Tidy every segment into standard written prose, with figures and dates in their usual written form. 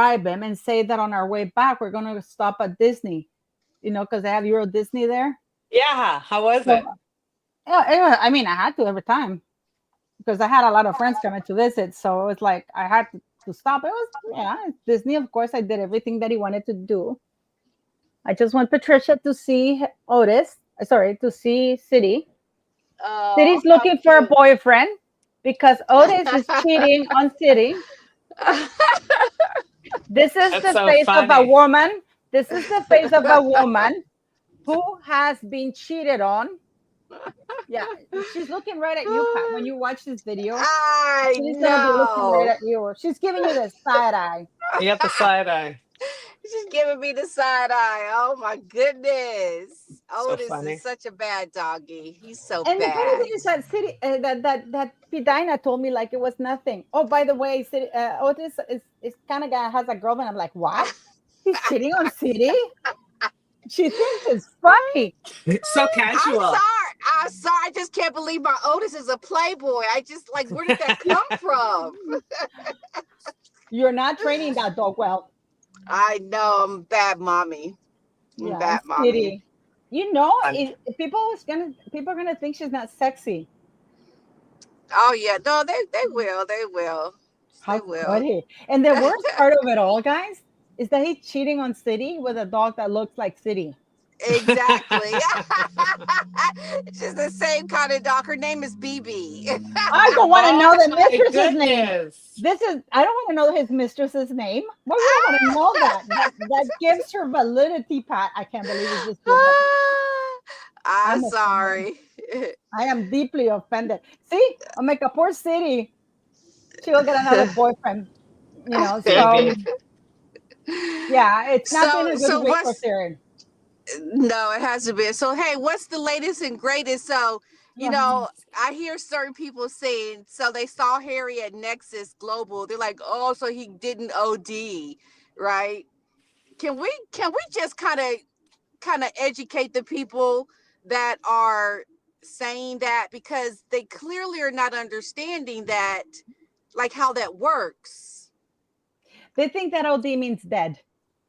bribe him and say that on our way back we're going to stop at Disney, because they have Euro Disney there. Yeah. How was So it? I mean, I had to every time because I had a lot of friends coming to visit, so it was like I had to stop. It was, yeah, it's Disney. Of course, I did everything that he wanted to do. I just want Patricia to see Otis. Sorry, to see City. Oh, City's how looking for a cute. boyfriend because Otis is cheating on City. This is That's the so face of a funny. woman. This is the face of a woman who has been cheated on. Yeah, she's looking right at you, Pat. When you watch this video, I she's gonna be looking right know. at you. She's giving you the side eye. You got the side eye. She's giving me the side eye. Oh my goodness. So Otis is funny. such a bad doggy. He's so And the funny bad. thing is that City, that Pidina told me like it was nothing. Oh, by the way, City, Otis is kind of guy has a girlfriend. I'm like, what? He's cheating on City? She thinks it's funny. It's so I'm casual. sorry. I'm sorry. I just can't believe my Otis is a playboy. I just like, where did that come from? You're not training that dog well. I know I'm bad mommy. I'm Yeah, and bad mommy. City. And People are gonna think she's not sexy. Oh yeah, no, they will. They will. They How could will. he? And the worst part of it all, guys, is that he's cheating on City with a dog that looks like City. Exactly. It's just the same kind of dog. Her name is BB. I don't want to know oh the my mistress's name. goodness. I don't want to know his mistress's name. Why would I want to know that? That gives her validity, Pat. I can't believe you just did that. I'm I'm offended. sorry. I am deeply offended. See, I'll make a poor City. She'll get another boyfriend. So Baby. yeah, it's not been so a good so week for what's Siri. no, it has to be. So hey, what's the latest and greatest? So, I hear certain people saying, so they saw Harry at Nexus Global. They're like, oh, so he didn't OD, right? Can we just kind of educate the people that are saying that, because they clearly are not understanding that, like how that works. They think that OD means dead.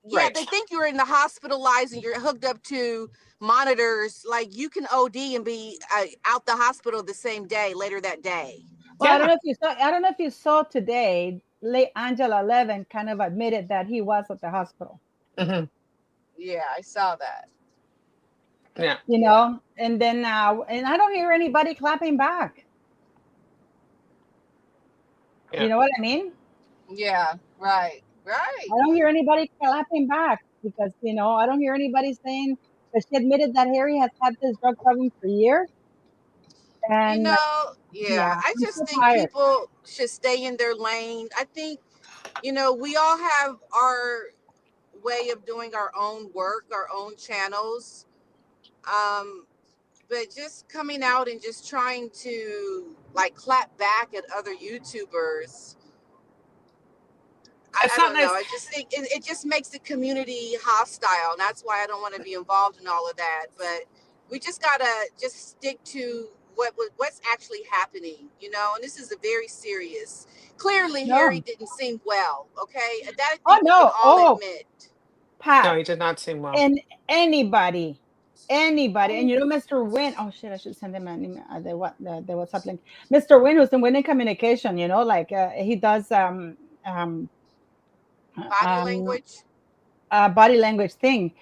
Yeah, Right. they think you're in the hospitalized and you're hooked up to monitors. Like you can OD and be out the hospital the same day, later that day. Well, I don't Yeah. know if you saw. I don't know if you saw today. Late Angela Levin kind of admitted that he was at the hospital. Hmm. Yeah, I saw that. Yeah. Yeah. And then and I don't hear anybody clapping back. You Yeah. know what I mean? Yeah, right, right. I don't hear anybody clapping back because I don't hear anybody saying that she admitted that Harry has had this drug problem for years. And Yeah, yeah, I I'm just so think tired. people should stay in their lane. I think, we all have our way of doing our own work, our own channels. Um, but just coming out and just trying to like clap back at other YouTubers, It's I not don't know. nice. I just think it just makes the community hostile. And that's why I don't want to be involved in all of that. But we just gotta just stick to what's actually happening, And this is a very serious. Clearly, Harry No. didn't seem well. Okay, and that I Oh think we can no. all Oh, admit. No, Pat. he did not seem well. And anybody, and Oh, Mr. Win. Oh shit, I should send him an email. The WhatsApp link. Mr. Win, who's in Winning Communication. Like he does um body um language. body language thing.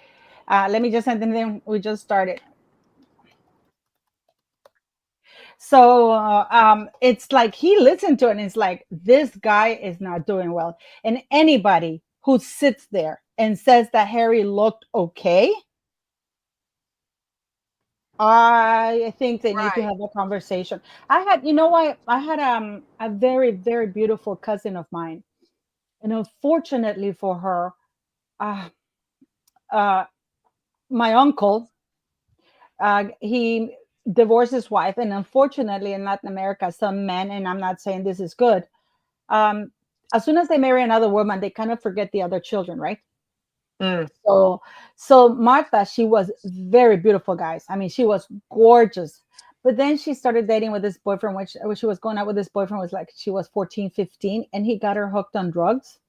Let me just send them. We just started. So it's like he listened to it and it's like, this guy is not doing well. And anybody who sits there and says that Harry looked okay, I think they need to Right. have a conversation. I had a very, very beautiful cousin of mine. And unfortunately for her, uh, uh, my uncle, he divorced his wife. And unfortunately, in Latin America, some men, and I'm not saying this is good, um, as soon as they marry another woman, they kind of forget the other children, right? Mm. So Martha, she was very beautiful, guys. I mean, she was gorgeous. But then she started dating with this boyfriend, which when she was going out with this boyfriend was like she was 14, 15, and he got her hooked on drugs.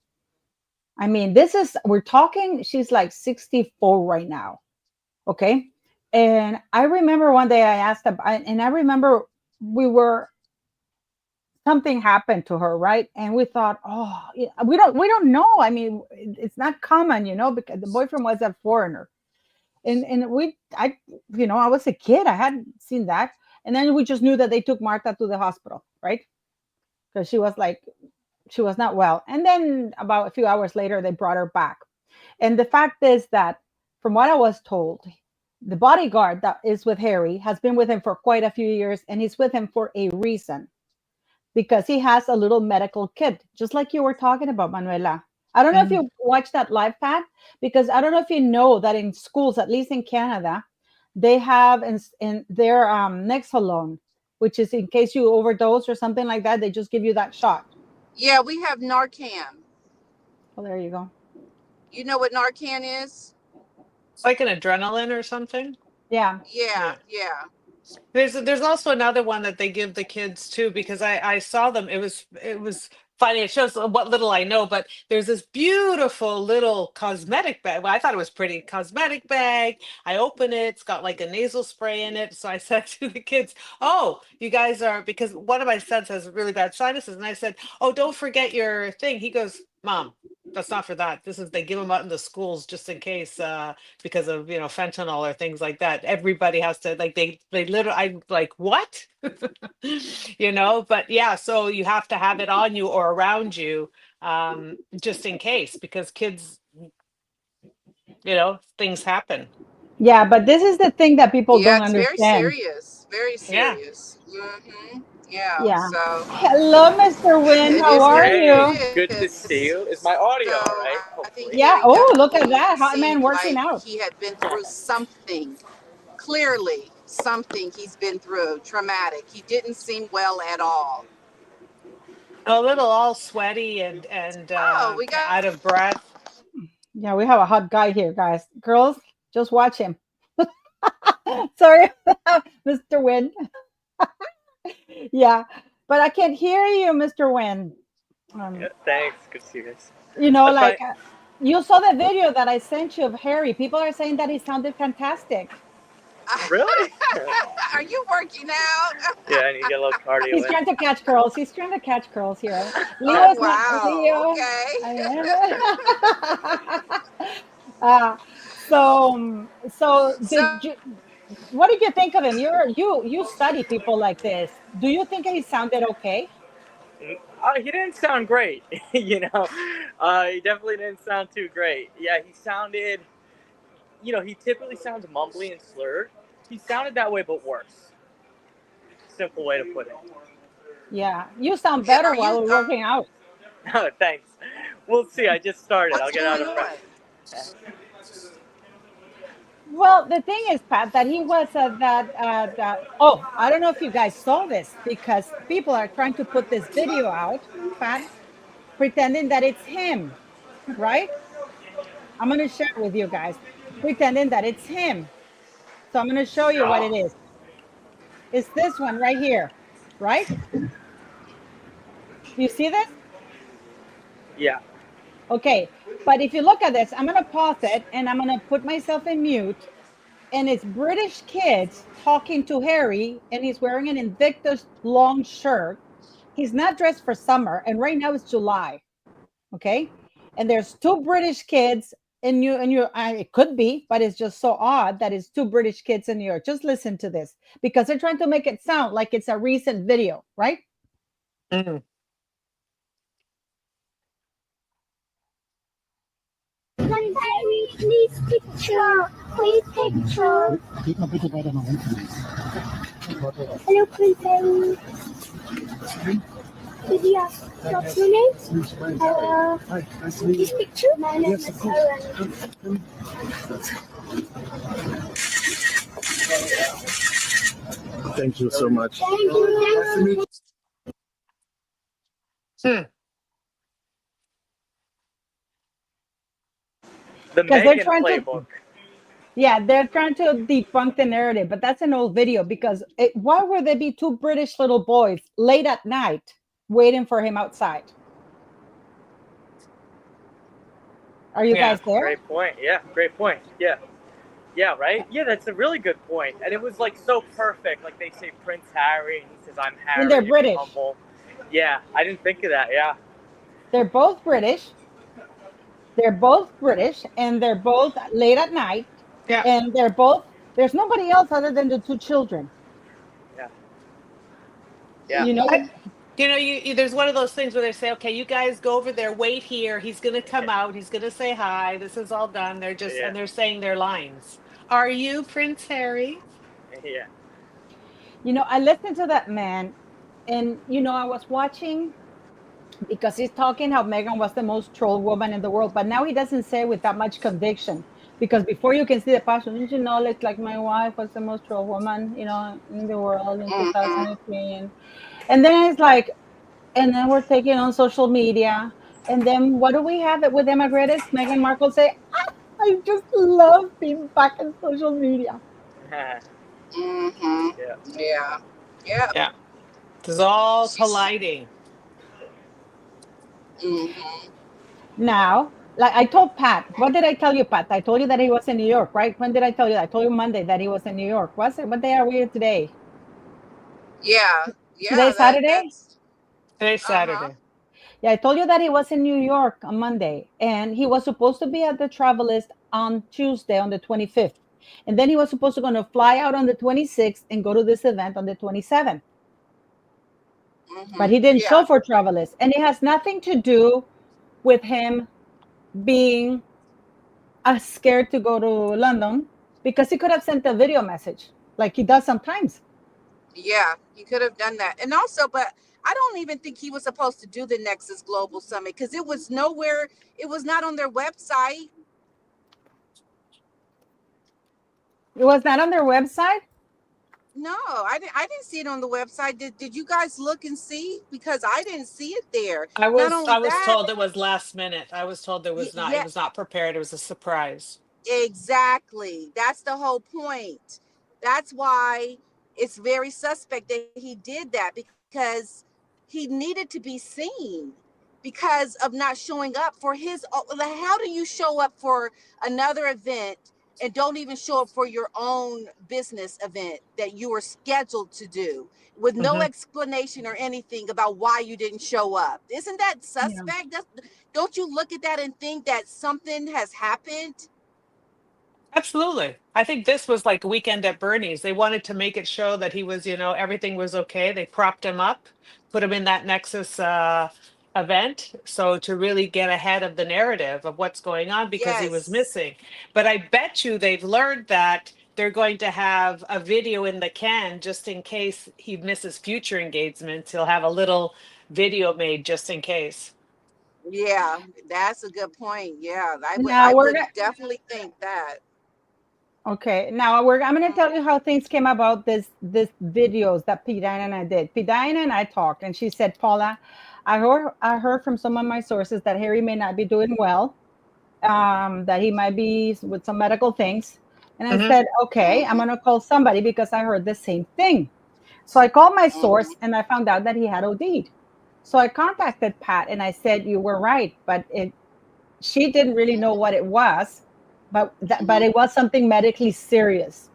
I mean, we're talking, she's like 64 right now. Okay. And I remember one day I asked her, and I remember we were, something happened to her, right? And we thought, oh, we don't know. I mean, it's not common, because the boyfriend was a foreigner. And I was a kid. I hadn't seen that. And then we just knew that they took Martha to the hospital, right? Because she was not well. And then about a few hours later, they brought her back. And the fact is that, from what I was told, the bodyguard that is with Harry has been with him for quite a few years, and he's with him for a reason, because he has a little medical kit, just like you were talking about, Manuela. I don't know if Mm. you watched that live, Pat, because I don't know if you know that in schools, at least in Canada, they have in their Nexalone, which is in case you overdose or something like that, they just give you that shot. Yeah, we have Narcan. Well, there you go. You know what Narcan is? It's like an adrenaline or something. Yeah. Yeah, Yeah. yeah. There's also another one that they give the kids too, because I saw them. It was funny. It shows what little I know, but there's this beautiful little cosmetic bag. Well, I thought it was pretty cosmetic bag. I open it. It's got like a nasal spray in it. So I said to the kids, "Oh, you guys are," because one of my sons has really bad sinuses, and I said, "Oh, don't forget your thing." He goes, "Mom, that's not for that. This is they give them out in the schools just in case." Because of fentanyl or things like that, everybody has to, like, they literally, I'm like, what? But yeah, so you have to have it on you or around you, just in case, because kids, things happen. Yeah, but this is the thing that people Yeah, don't it's very understand. serious. Very Yeah. serious. Yeah, Yeah. so Hello, Mr. Wynn. it How is are what Hey, you? it good to see is. you. Is my audio So all right? I think Hopefully. Yeah. Harry Oh, look at definitely that. Hot man seemed working like out. he had been through something. Clearly, something he's been through, traumatic. He didn't seem well at all. A little all sweaty and Oh, we got out of breath. Yeah, we have a hot guy here, guys. Girls, just watch him. Sorry, Mr. Wynn. Yeah, but I can't hear you, Mr. Wynn. Yeah, Um, thanks. Good to see you guys. That's like fine. you saw the video that I sent you of Harry. People are saying that he sounded fantastic. Really? Are you working out? Yeah, I need to get a little cardio He's in. trying to catch curls. He's trying to catch curls here. Oh Leo is not wow. Leo. Okay. uh, so So what did you think of him? You study people like this. Do you think he sounded okay? He didn't sound great. He definitely didn't sound too great. Yeah, he sounded. He typically sounds mumbly and slurred. He sounded that way, but worse. Simple way to put it. Yeah, you sound better are you while we're working out. Oh, thanks. We'll see. I just started. I'll what's get out going of breath. on? Well, the thing is, Pat, that he was that. Oh, I don't know if you guys saw this, because people are trying to put this video out, Pat, pretending that it's him, right? I'm going to share it with you guys, pretending that it's him. So I'm going to show you what it is. It's this one right here, right? You see this? Yeah. Okay. But if you look at this, I'm going to pause it and I'm going to put myself in mute. And it's British kids talking to Harry, and he's wearing an Invictus long shirt. He's not dressed for summer, and right now it's July. Okay. And there's two British kids in it could be, but it's just so odd that it's two British kids in New York. Just listen to this, because they're trying to make it sound like it's a recent video, right? Mm. Please picture. Please picture. Hello, Prince. Could you ask what's your name? Please picture. My name is Aaron. Thank you so much. Thank you. Hmm. The Because they're Megan trying to, playbook. yeah, they're trying to debunk the narrative, but that's an old video. Because why would there be two British little boys late at night waiting for him outside? Are you Yeah. guys there? Great point. Yeah, great point. Yeah. Yeah, right? Yeah, that's a really good point. And it was like so perfect. Like they say Prince Harry and he says I'm And they're Harry and be British. humble. Yeah, I didn't think of that. Yeah. They're both British. They're both British, and they're both late at night, Yeah. and they're both. There's nobody else other than the two children. Yeah. Yeah. You I, know, there's one of those things where they say, okay, you guys go over there, wait here. He's going to come out. He's going to say hi. This is all done. Yeah. And they're saying their lines. Are you Prince Harry? Yeah. I listened to that man, and I was watching because he's talking how Megan was the most troll woman in the world, but now he doesn't say it with that much conviction. Because before you can see the passion, didn't you know, like my wife was the most troll woman, in the world in Mm-hmm. 2003, and then it's like, and then we're taking on social media, and then what do we have it with Emma Gretis? Meghan Markle say, I just love being back in social media. Mm-hmm. Yeah. Yeah. Yeah. Yeah. This is all She's. colliding. Mm-hmm. Now, like I told Pat, what did I tell you, Pat? I told you that he was in New York, right? When did I tell you that? I told you Monday that he was in New York. Was it? What day are we today? Yeah. Yeah. Today, Saturday? That's. Today's Uh-huh. Saturday. Yeah, I told you that he was in New York on Monday, and he was supposed to be at the Travelist on Tuesday on the 25th. And then he was supposed to going to fly out on the 26th and go to this event on the 27th. But Mm-hmm. he didn't Yeah. show for Travelist. And it has nothing to do with him being scared to go to London, because he could have sent a video message like he does sometimes. Yeah. He could have done that. And also, but I don't even think he was supposed to do the Nexus Global Summit because it was nowhere. It was not on their website. It was not on their website. No, I didn't see it on the website. Did you guys look and see? Because I didn't see it there. I Not was only I was that, told it was last minute. I was told it yeah, was not prepared. It was a surprise. exactly. That's the whole point. That's why it's very suspect that he did that, because he needed to be seen because of not showing up for his. Like, how do you show up for another event and don't even show up for your own business event that you were scheduled to do with no Hmm. explanation or anything about why you didn't show up? Isn't that Yeah. suspect? Don't you look at that and think that something has happened? Absolutely. I think this was like Weekend at Bernie's. They wanted to make it show that he was, everything was okay. They propped him up, put him in that Nexus event. So to really get ahead of the narrative of what's going on because he was Yes. missing. But I bet you they've learned that they're going to have a video in the can just in case he misses future engagements. He'll have a little video made just in case. Yeah, that's a good point. Yeah, Now I we're would gonna definitely think that. Okay. Now I'm gonna tell you how things came about. This videos that Pidina and I did. Pidina and I talked, and she said, Paula, I heard from some of my sources that Harry may not be doing well, that he might be with some medical things. And I Hmm. said, okay, I'm Mm-hmm, gonna call somebody because I heard the same thing. So I called my mm-hmm, source and I found out that he had OD'd. So I contacted Pat and I said, you were right, but she didn't really know what it was, but mm-hmm, it was something medically serious,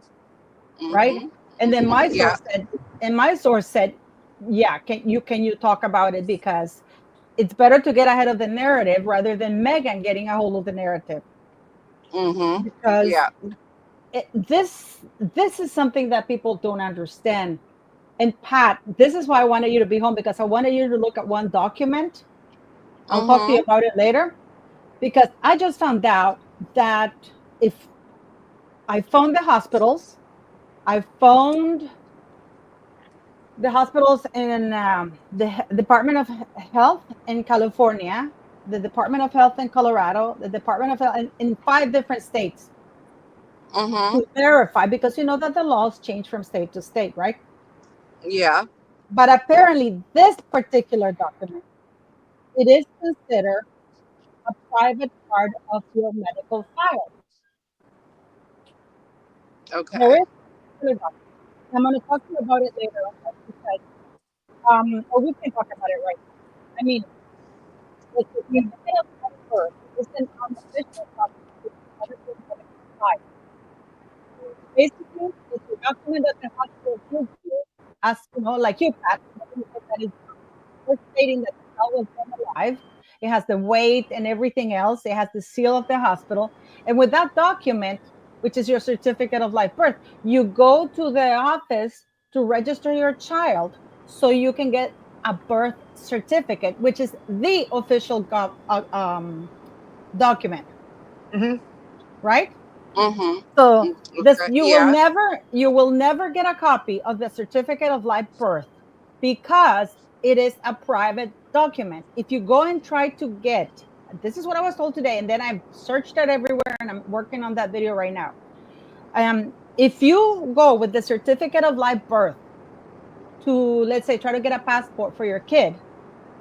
right? mm-hmm, And then mm-hmm. Yeah. my source said, yeah, can you talk about it, because it's better to get ahead of the narrative rather than Megan getting a hold of the narrative, Mm-hmm. because Yeah. this is something that people don't understand. And Pat, this is why I wanted you to be home, because I wanted you to look at one document. I'll talk to you Mm-hmm. about it later, because I just found out that if I phoned the hospitals, I phoned the hospitals in the Department of Health in California, the Department of Health in Colorado, the Department of Health in 5 different states, Mm-hmm. to verify, because you know that the laws change from state to state, right? Yeah. But apparently, this particular document, it is considered a private part of your medical file. There Okay. is a particular document. I'm going to talk to you about it later on, because or we can talk about it right now. I mean, it's the day of the 21st. is an unofficial document which is part of your medical file. Basically, it's a document that the hospital gives you, as you know, like you, Pat, that is stating that the child was born alive. It has the weight and everything else. It has the seal of the hospital. And with that document, which is your certificate of live birth, you go to the office to register your child so you can get a birth certificate, which is the official document, right? So this Okay. Yeah. you will never get a copy of the certificate of live birth because it is a private document. If you go and try to get, this is what I was told today, and then I've searched it everywhere and I'm working on that video right now. If you go with the certificate of live birth to, let's say, try to get a passport for your kid,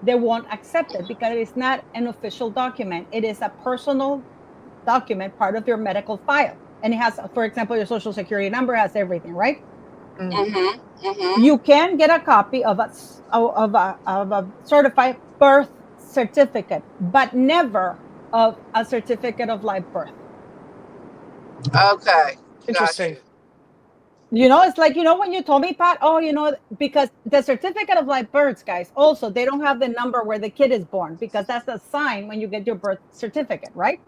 they won't accept it because it's not an official document. It is a personal document, part of your medical file. And it has, for example, your social security number, has everything, right? You can get a copy of a certified birth certificate, but never of a certificate of live birth. Okay. Interesting. You know, it's like, you know, when you told me, Pat, oh, you know, because the certificate of live births, guys, also, they don't have the number where the kid is born because that's a sign when you get your birth certificate, right?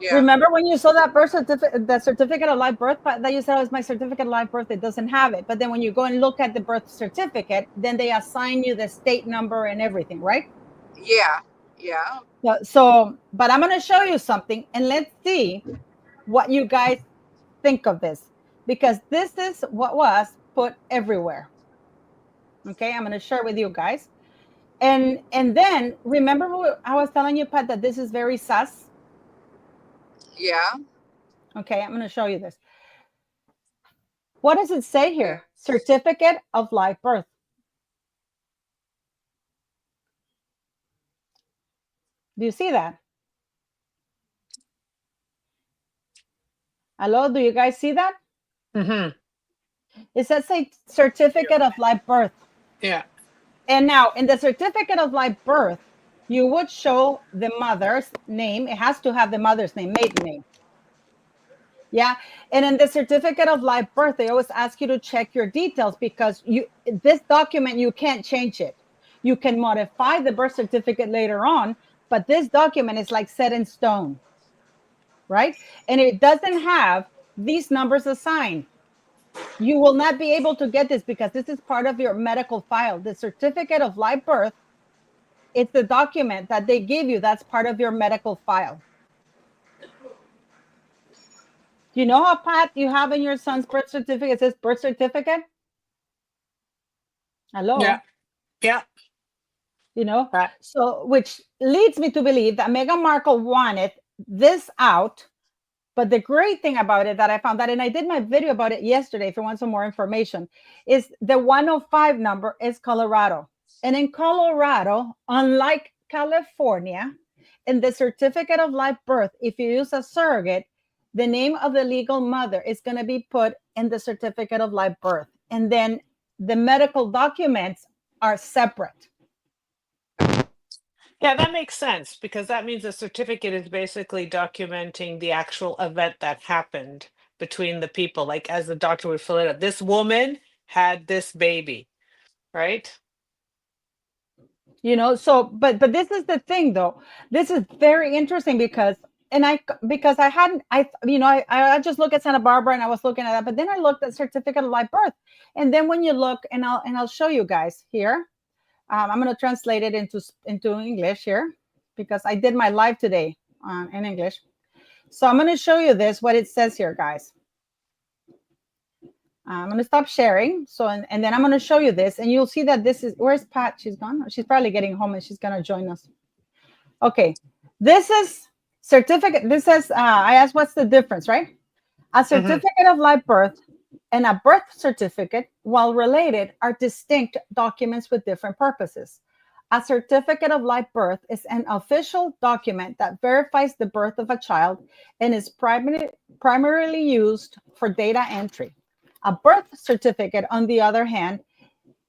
Yeah. Remember when you saw that birth certificate, the certificate of live birth that you said was my certificate of live birth, it doesn't have it. But then when you go and look at the birth certificate, then they assign you the state number and everything, right? Yeah. Yeah. So but I'm going to show you something and let's see what you guys think of this, because this is what was put everywhere. Okay, I'm going to share with you guys. And then remember what I was telling you, Pat, that this is very sus. Yeah. Okay, I'm going to show you this. What does it say here? Certificate of live birth. Do you see that? Hello, do you guys see that? It says a certificate of live birth. Yeah. And now in the certificate of live birth, you would show the mother's name. It has to have the mother's name, maiden name. Yeah. And in the certificate of live birth, they always ask you to check your details because this document, you can't change it. You can modify the birth certificate later on, but this document is like set in stone, right? And it doesn't have these numbers assigned. You will not be able to get this because this is part of your medical file. The certificate of live birth, it's the document that they give you that's part of your medical file. You know how, Pat, you have in your son's birth certificate, it says birth certificate? Hello? Yeah. Yeah. You know? Right. So, which leads me to believe that Meghan Markle wanted this out. But the great thing about it that I found that, and I did my video about it yesterday, if you want some more information, is the 105 number is Colorado. And in Colorado, unlike California, in the certificate of live birth, if you use a surrogate, the name of the legal mother is going to be put in the certificate of live birth. And then the medical documents are separate. Yeah, that makes sense because that means the certificate is basically documenting the actual event that happened between the people. Like as the doctor would fill it out, this woman had this baby, right? You know, so but this is the thing though. This is very interesting because I hadn't, I just look at Santa Barbara and I was looking at that, but then I looked at certificate of live birth. And then when you look, and I'll show you guys here. I'm going to translate it into English here because I did my live today in English. So I'm going to show you this, what it says here, guys. I'm going to stop sharing. So, and then I'm going to show you this, and you'll see that this is, where's Pat? She's gone. She's probably getting home and she's going to join us. Okay. This is certificate. This says, I asked, what's the difference, right? A certificate of live birth and a birth certificate, while related, are distinct documents with different purposes. A certificate of live birth is an official document that verifies the birth of a child and is primarily used for data entry. A birth certificate, on the other hand,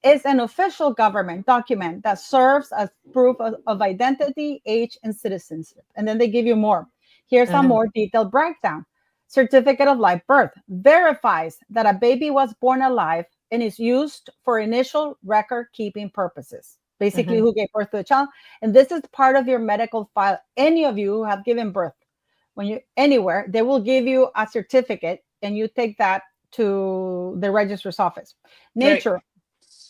is an official government document that serves as proof of identity, age, and citizenship. And then they give you more. Here's a more detailed breakdown. Certificate of live birth verifies that a baby was born alive and is used for initial record keeping purposes. Basically, who gave birth to the child. And this is part of your medical file. Any of you who have given birth, when you anywhere, they will give you a certificate and you take that to the registrar's office. Nature,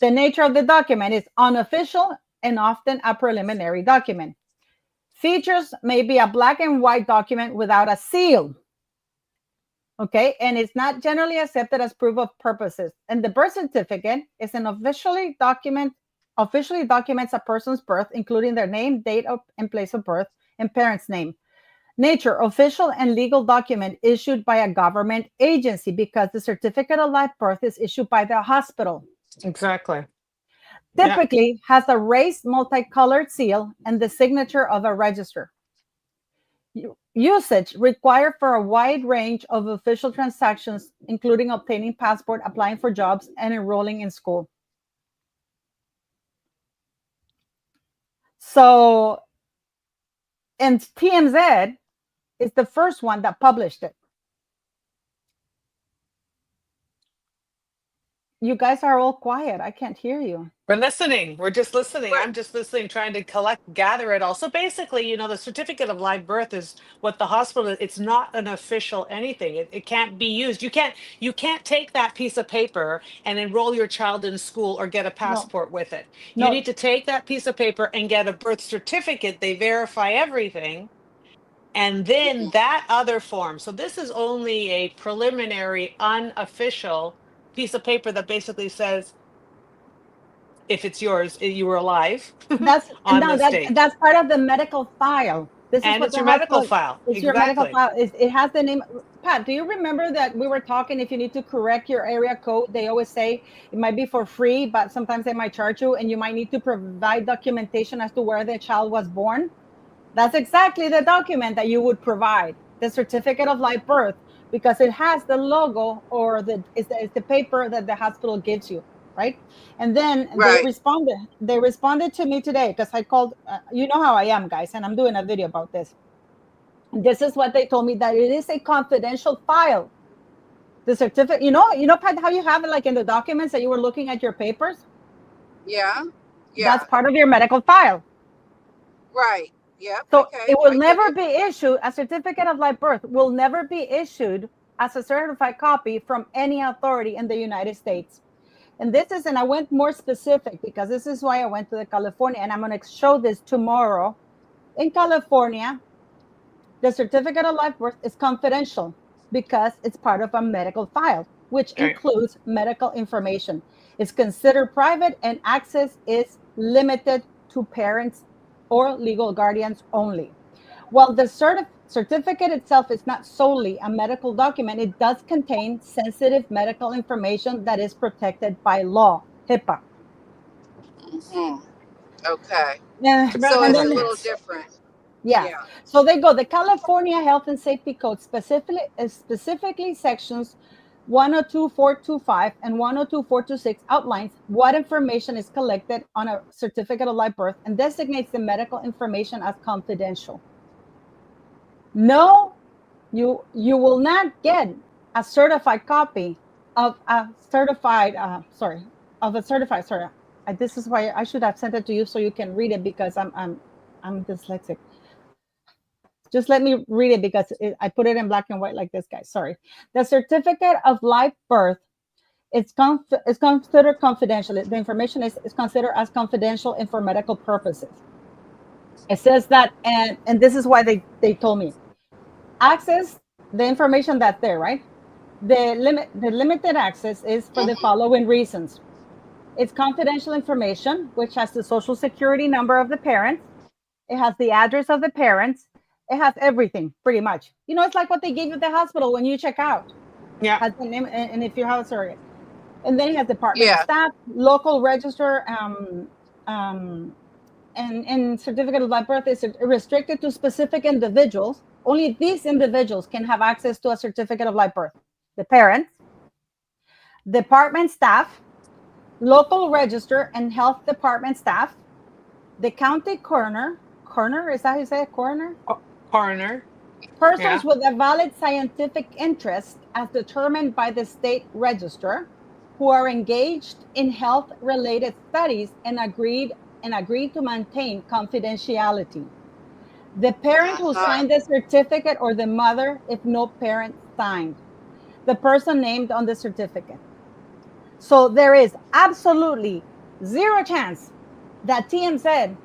the nature of the document is unofficial and often a preliminary document. Features may be a black and white document without a seal. Okay, and it's not generally accepted as proof of purposes. And the birth certificate is an officially documents a person's birth, including their name, date of, and place of birth, and parents' name. Nature, official and legal document issued by a government agency, because the certificate of live birth is issued by the hospital. Exactly. Typically has a raised multicolored seal and the signature of a registrar. Usage required for a wide range of official transactions, including obtaining passport, applying for jobs, and enrolling in school. So, and TMZ is the first one that published it. You guys are all quiet. I can't hear you. We're listening. We're just listening. I'm just listening, trying to gather it all. So basically, the certificate of live birth is what the hospital, it's not an official anything. It can't be used. You can't take that piece of paper and enroll your child in school or get a passport with it. You need to take that piece of paper and get a birth certificate. They verify everything. And then that other form. So this is only a preliminary, unofficial piece of paper that basically says, if it's yours, you were alive on this date. That's part of the medical file. This and is what it's the your medical hospital, file. it's your medical file. It has the name. Pat, do you remember that we were talking, if you need to correct your area code, they always say it might be for free, but sometimes they might charge you, and you might need to provide documentation as to where the child was born. That's exactly the document that you would provide, the certificate of live birth, because it has the logo, or it's the paper that the hospital gives you, right? And then Right. they responded to me today, because I called, you know how I am, guys, and I'm doing a video about this. This is what they told me, that it is a confidential file. The certificate, Pat, how you have it like in the documents that you were looking at your papers? Yeah. That's part of your medical file. Right. Yep. So Okay. it will never be issued, a certificate of live birth will never be issued as a certified copy from any authority in the United States. And I went more specific, because this is why I went to the California, and I'm going to show this tomorrow. In California, the certificate of live birth is confidential because it's part of a medical file, which includes medical information. It's considered private, and access is limited to parents or legal guardians only. While the certificate itself is not solely a medical document, it does contain sensitive medical information that is protected by law, HIPAA. Okay. Yeah. So it's a little different. Yeah. So they go, the California Health and Safety Code specifically sections 102.425 and 102.426 outlines what information is collected on a certificate of live birth and designates the medical information as confidential. No, you will not get a certified copy of a certified, this is why I should have sent it to you so you can read it, because I'm dyslexic. Just let me read it, because I put it in black and white like this, guys. Sorry. The certificate of live birth is considered confidential. The information is considered as confidential and for medical purposes. It says that, and this is why they told me. Access the information that's there, right? The limited access is for the following reasons. It's confidential information, which has the social security number of the parents. It has the address of the parents. It has everything, pretty much. It's like what they gave you at the hospital when you check out. Yeah. Has the name, and if you have a surrogate. And then it has department staff, local register, and certificate of live birth is restricted to specific individuals. Only these individuals can have access to a certificate of live birth. The parents, department staff, local register and health department staff, the county coroner, is that how you say it, coroner? Coroner. Persons Yeah. with a valid scientific interest as determined by the state register who are engaged in health related studies and agreed to maintain confidentiality. The parent who Uh-huh. signed the certificate or the mother if no parent signed. The person named on the certificate. So there is absolutely zero chance that TM said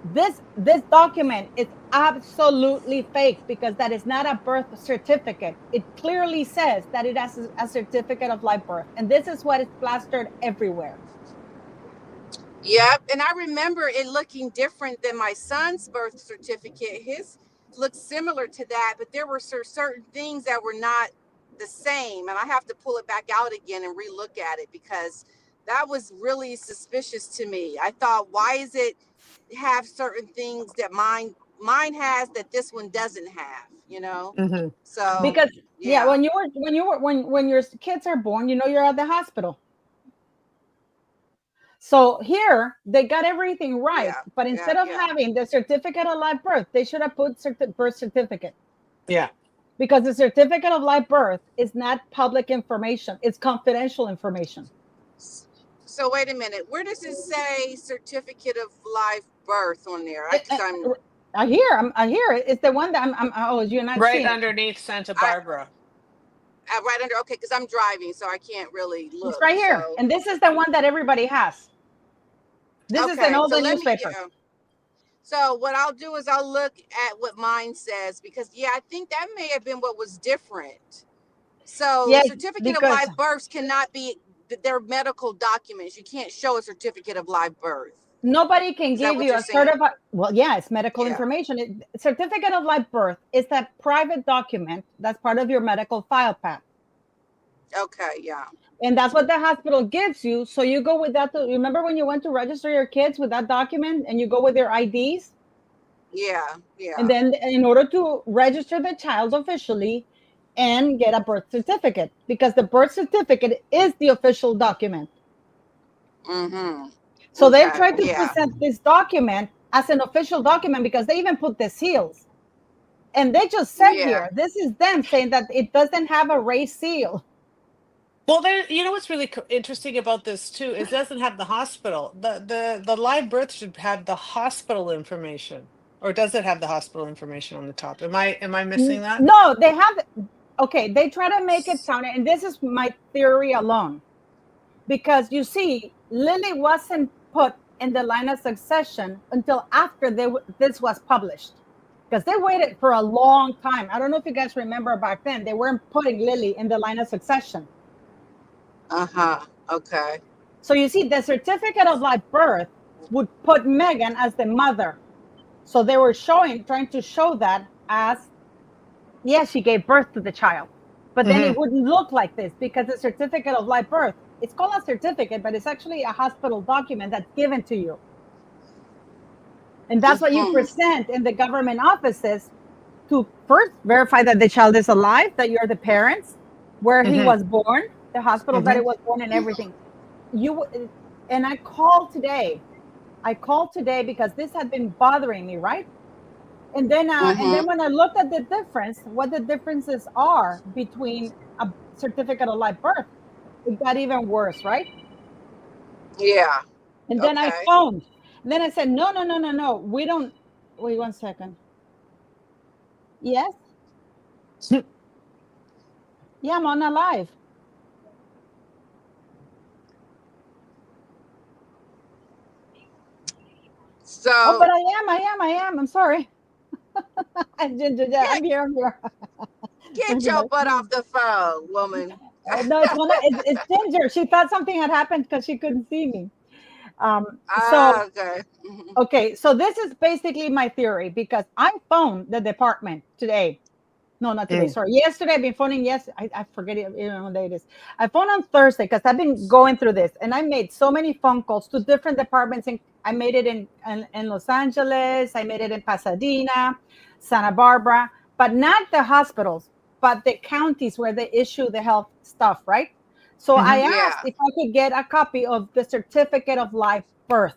this document is absolutely fake because that is not a birth certificate. It clearly says that it has a certificate of live birth, and this is what is plastered everywhere. Yep. And I remember it looking different than my son's birth certificate. His looked similar to that, but there were certain things that were not the same. And I have to pull it back out again and relook at it because that was really suspicious to me. I thought, why is it have certain things that mine has that this one doesn't have, you know? Hmm. So Because yeah, yeah, when your kids are born, you're at the hospital. So here they got everything right, yeah, but yeah, instead of yeah. having the certificate of live birth, they should have put birth certificate. Yeah. Because the certificate of live birth is not public information, it's confidential information. So wait a minute. Where does it say certificate of live birth on there? I I, because I hear it. It's the one that I'm oh, you're not Right seeing it. underneath Santa I Barbara. right under, okay, because I'm driving, so I can't really It's look. right here. So And this is the one that everybody has. This is in okay, all so the let me newspapers. yeah. So what I'll do is I'll look at what mine says because yeah, I think that may have been what was different. So Yes, certificate of because live births cannot be, they're medical documents. You can't show a certificate of live birth. nobody can Is that give what you you're a saying? certified, well, yeah, it's medical Yeah. information. Certificate of live birth is that private document that's part of your medical file, Pat. Okay. Yeah. And that's what the hospital gives you. So you go with that. Remember when you went to register your kids with that document and you go with their IDs? Yeah. And Yeah. then in order to register the child officially and get a birth certificate, because the birth certificate is the official document. Mm-hmm. So they've Okay. tried to Yeah. present this document as an official document because they even put the seals. And they just said Yeah. here, this is them saying that it doesn't have a raised seal. Well, there. You know what's really interesting about this too is it doesn't have the hospital. The live birth should have the hospital information, or does it have the hospital information on the top? Am I missing that? No, they have, okay, they try to make it sound, and this is my theory alone, because you see, Lily wasn't put in the line of succession until after this was published. Because they waited for a long time. I don't know if you guys remember back then, they weren't putting Lily in the line of succession. Uh-huh. Okay. So you see, the certificate of live birth would put Megan as the mother. So they were trying to show that as, yes, she gave birth to the child. But then Hmm. it wouldn't look like this because the certificate of live birth, it's called a certificate, but it's actually a hospital document that's given to you. And that's what you Mm-hmm. present in the government offices to first verify that the child is alive, that you're the parents, where he Hmm. was born, the hospital that Hmm. it was born, and everything. You and I called today. I called today because this had been bothering me, right? And then Mm-hmm. when I looked at the difference, what the differences are between a certificate of live birth, it got even worse, right? Yeah. And then I Okay. phoned. And then I said, no, no, no, no, no. We don't. Wait 1 second. Yes. Yeah, I'm on a live. Oh, but So I am. I'm sorry. I'm get here. I'm here. get your butt off the phone, woman. No, it's Ginger. She thought something had happened because she couldn't see me. So Ah, okay. Mhm. okay, so this is basically my theory because I phoned the department today. No, not today. Mm. Sorry, yesterday. I've been phoning. Yes, I forget it. You know what day it is. I phoned on Thursday because I've been going through this, and I made so many phone calls to different departments. And I made it in Los Angeles. I made it in Pasadena, Santa Barbara, but not the hospitals, but the counties where they issue the health stuff, right? So I Mhm. Yeah. asked if I could get a copy of the certificate of live birth.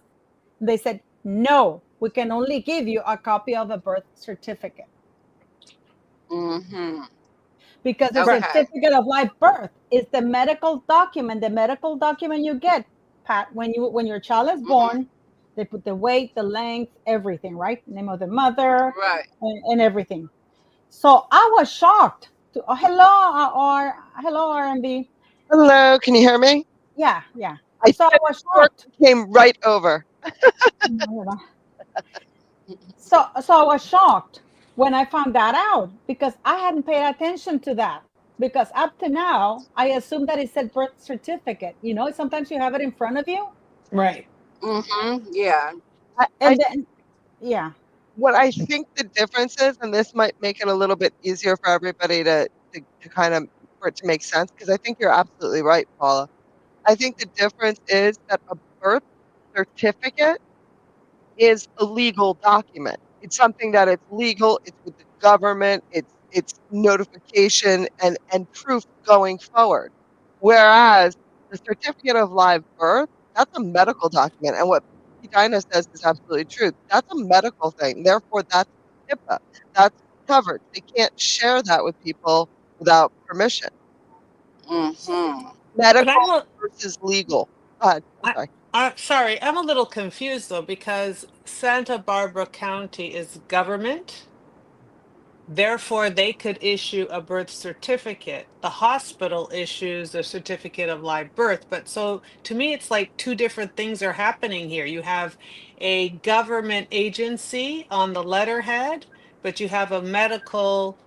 They said, no, we can only give you a copy of a birth certificate. Mm-hmm. Because the Okay. certificate of live birth is the medical document you get, Pat, when your child is Mm-hmm. born. They put the weight, the length, everything, right? Name of the mother, Right. and everything. So I was shocked. Oh, hello, or hello, RMB. Hello, can you hear me? Yeah, yeah. I So I said was work shocked. came right over. So I was shocked when I found that out because I hadn't paid attention to that. Because up to now, I assumed that it said birth certificate. You know, sometimes you have it in front of you, Right. Mm-hmm. Yeah. I and then yeah, what I think the difference is, and this might make it a little bit easier for everybody to kind of for it to make sense, because I think you're absolutely right, Paula. I think the difference is that a birth certificate is a legal document. It's something that it's legal, it's with the government, it's notification and proof going forward. Whereas the certificate of live birth, that's a medical document. And what Edina says is absolutely true. That's a medical thing. Therefore, that's HIPAA. That's covered. They can't share that with people without permission. Mm-hmm. But Medical versus legal. Go ahead. I'm I, sorry. I'm sorry, I'm a little confused though because Santa Barbara County is government. Therefore, they could issue a birth certificate. The hospital issues a certificate of live birth. But so to me, it's like two different things are happening here. You have a government agency on the letterhead, but you have a medical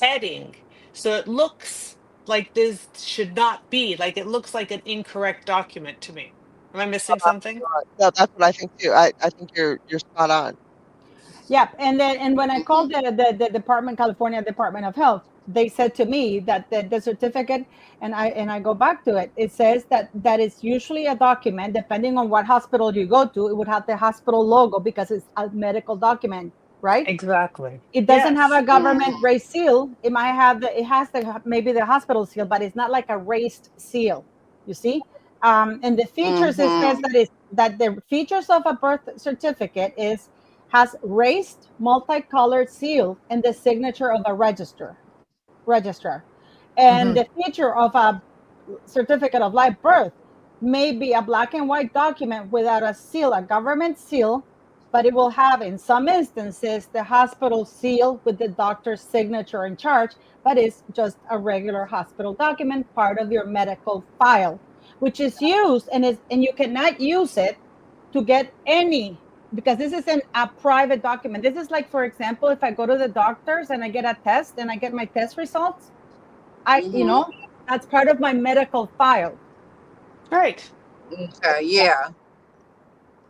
heading. So it looks like this should not be, like it looks like an incorrect document to me. Am I missing something? No, that's what I think too. I think you're spot on. yeah. And when I Mm-hmm. called the Department, California Department of Health, they said to me that the certificate, and I go back to it. It says that is usually a document, depending on what hospital you go to, it would have the hospital logo because it's a medical document, right? Exactly. It doesn't have a Yes. government Mm-hmm. raised seal. It might have it has maybe the hospital seal, but it's not like a raised seal. You see, and the features it says Mm-hmm. that the features of a birth certificate is has raised multicolored seal and the signature of a registrar, and Hmm. the feature of a certificate of live birth may be a black and white document without a seal, a government seal, but it will have, in some instances, the hospital seal with the doctor's signature in charge, but it's just a regular hospital document, part of your medical file, which is used and you cannot use it to get any because this isn't a private document. This is like, for example, if I go to the doctors and I get a test and I get my test results, Mm-hmm. that's part of my medical file. Right. Okay. Yeah.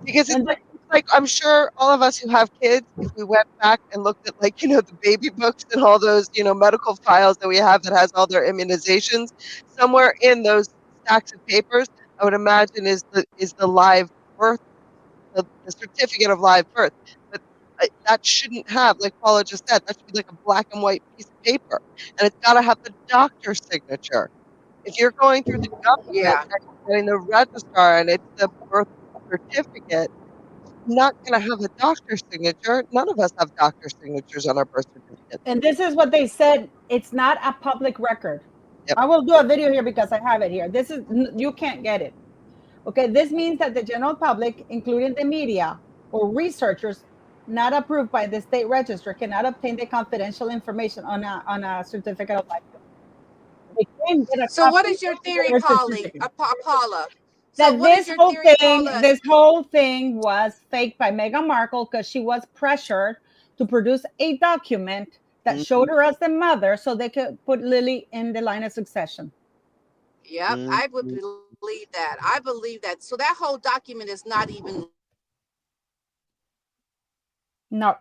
Because And it's like I'm sure all of us who have kids, if we went back and looked at like, the baby books and all those, medical files that we have that has all their immunizations, somewhere in those stacks of papers, I would imagine is the live birth, the certificate of live birth. But that shouldn't have, like Paula just said, that should be like a black and white piece of paper. And it's got to have the doctor's signature. If you're going through the government Yeah. and getting the registrar and it's the birth certificate, not going to have a doctor's signature. None of us have doctor's signatures on our birth certificates. and this is what they said. It's not a public record. Yep. I will do a video here because I have it here. This is you can't get it. Okay, this means that the general public, including the media or researchers not approved by the state register, cannot obtain the confidential information on a certificate of life. They can get a So what copy is your of the theory, birth Polly? certificate. Paula? So That what is your theory, Paula? this whole thing was faked by Meghan Markle because she was pressured to produce a document that showed her as the mother so they could put Lily in the line of succession. Yep, I would Mhm. believe that. I believe that. So that whole document is not even No.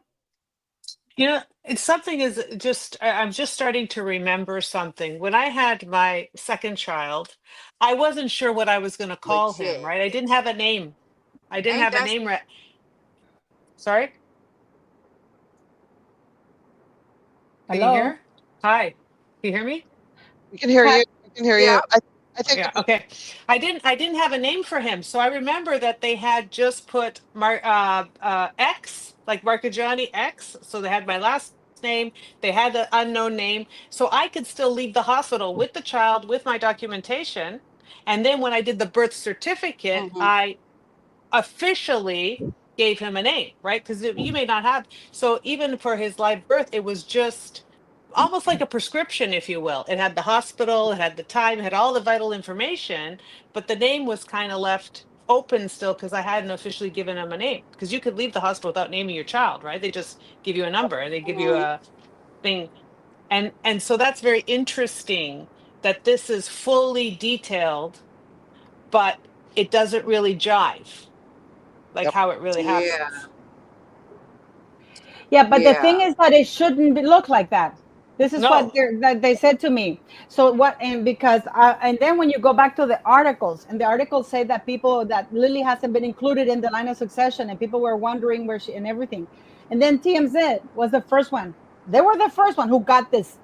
It's something is just, I'm just starting to remember something. When I had my second child, I wasn't sure what I was going to call him, legit. right? I didn't have a name. I didn't Ain't have a that name. Sorry, can you Hello? hear? Hi, can you hear me? We can hear you. Pat, We can hear yeah? you. I think Yeah, okay. I didn't have a name for him. So I remember that they had just put X, like Marcagiani X. So they had my last name, they had the unknown name. So I could still leave the hospital with the child with my documentation. And then when I did the birth certificate, Hmm. I officially gave him a name, right? Because you may not have. So even for his live birth, it was just almost like a prescription, if you will. It had the hospital, it had the time, it had all the vital information, but the name was kind of left open still because I hadn't officially given him a name. Because you could leave the hospital without naming your child, right? They just give you a number and they give you Hmm. a thing. And so that's very interesting that this is fully detailed, but it doesn't really jive like yep. how it really Yeah. happens. Yeah, but the Yeah. thing is that it shouldn't look like that. This is what No. that they said to me. So what, and because and then when you go back to the articles, and the articles say that people that Lily hasn't been included in the line of succession, and people were wondering where she and everything, and then TMZ was the first one. They were the first one who got this,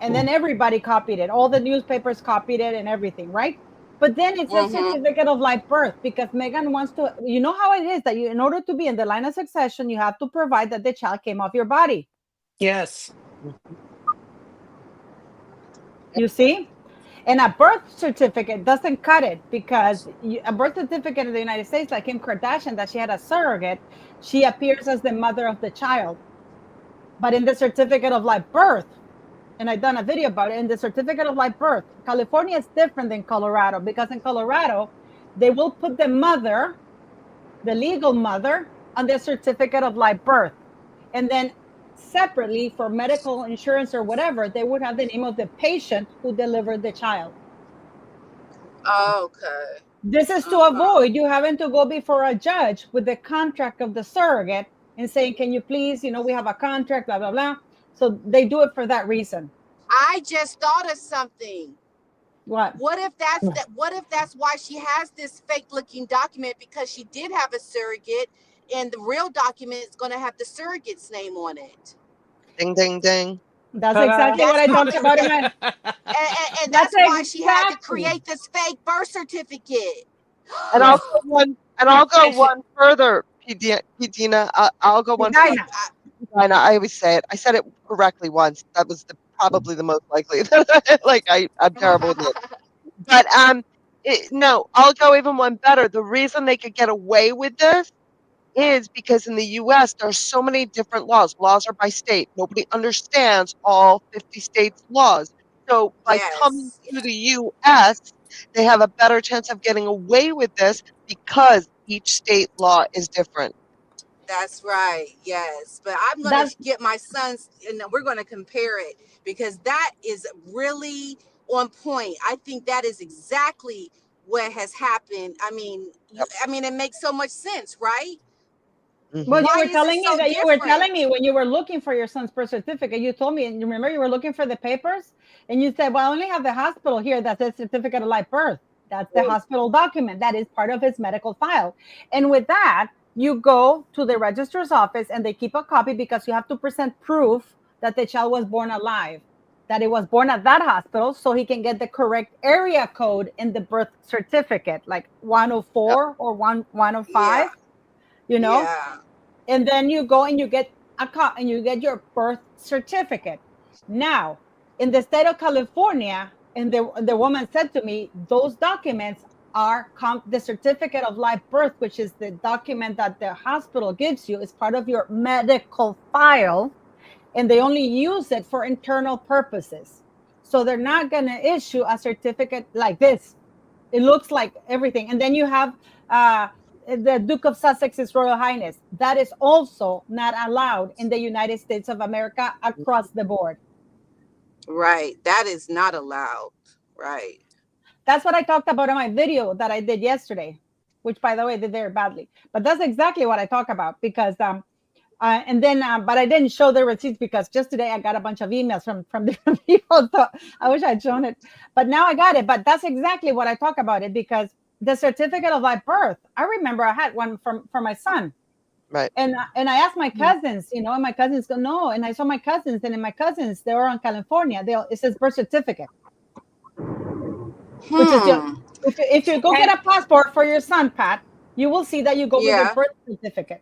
and then everybody copied it. All the newspapers copied it and everything, right? But then it says Hmm. certificate of live birth because Megan wants to, you know how it is that in order to be in the line of succession, you have to provide that the child came off your body. Yes. You see? And a birth certificate doesn't cut it because a birth certificate in the United States, like Kim Kardashian, that she had a surrogate, she appears as the mother of the child. But in the certificate of live birth, and I've done a video about it, in the certificate of live birth, California is different than Colorado because in Colorado, they will put the mother, the legal mother, on the certificate of live birth. And then separately for medical insurance or whatever, they would have the name of the patient who delivered the child. Okay. This is to Okay. avoid you having to go before a judge with the contract of the surrogate and saying, can you please, we have a contract, blah, blah, blah. So they do it for that reason. I just thought of something. What? What if that's why she has this fake looking document, because she did have a surrogate and the real document is going to have the surrogate's name on it. Ding, ding, ding. That's Ta-da. exactly what That's I talked probably about in my, and that's that's why she had to exactly. create this fake birth certificate. And I'll Yes. go one, and I'll go And she, one further, Dina. I'll go one further. Medina. Dina, I always say it. I said it correctly once. That was probably the most likely. Like I'm terrible with it. But no, I'll go even one better. The reason they could get away with this is because in the US there are so many different laws. Laws are by state. Nobody understands all 50 states' laws. So by coming Yes, to yeah, the US, they have a better chance of getting away with this because each state law is different. that's right. Yes, but I'm gonna That's get my sons and we're gonna compare it, because that is really on point. I think that is exactly what has happened. I mean, Yep. it makes so much sense, right? Well, Hmm. you Why were is it telling me so that you were telling different? me when you were looking for your son's birth certificate, you told me, and you remember you were looking for the papers, and you said, "Well, I only have the hospital here that says certificate of live birth. That's the hospital document. That is part of his medical file." And with that, you go to the registrar's office, and they keep a copy because you have to present proof that the child was born alive, that it was born at that hospital, so he can get the correct area code in the birth certificate, like Yep. 104 or 105. Yeah, You know, yeah. and then you go and you get and you get your birth certificate. Now, in the state of California, and the woman said to me, those documents are the certificate of live birth, which is the document that the hospital gives you, is part of your medical file, and they only use it for internal purposes. So they're not going to issue a certificate like this. It looks like everything. And then you have the Duke of Sussex's Royal Highness. That is also not allowed in the United States of America across the board. Right. That is not allowed. Right. That's what I talked about in my video that I did yesterday, which, by the way, did very badly. But that's exactly what I talk about because and then, but I didn't show the receipts because just today I got a bunch of emails from different people. So I wish I'd shown it, but now I got it. But that's exactly what I talk about it because the certificate of live birth, I remember I had one for my son, Right. and I asked my cousins, and my cousins go no, and I saw my cousins, and in my cousins they were on California. It says birth certificate. which is your, Hmm. if you go get And a passport for your son, Pat, you will see that you go with your Yeah. birth certificate.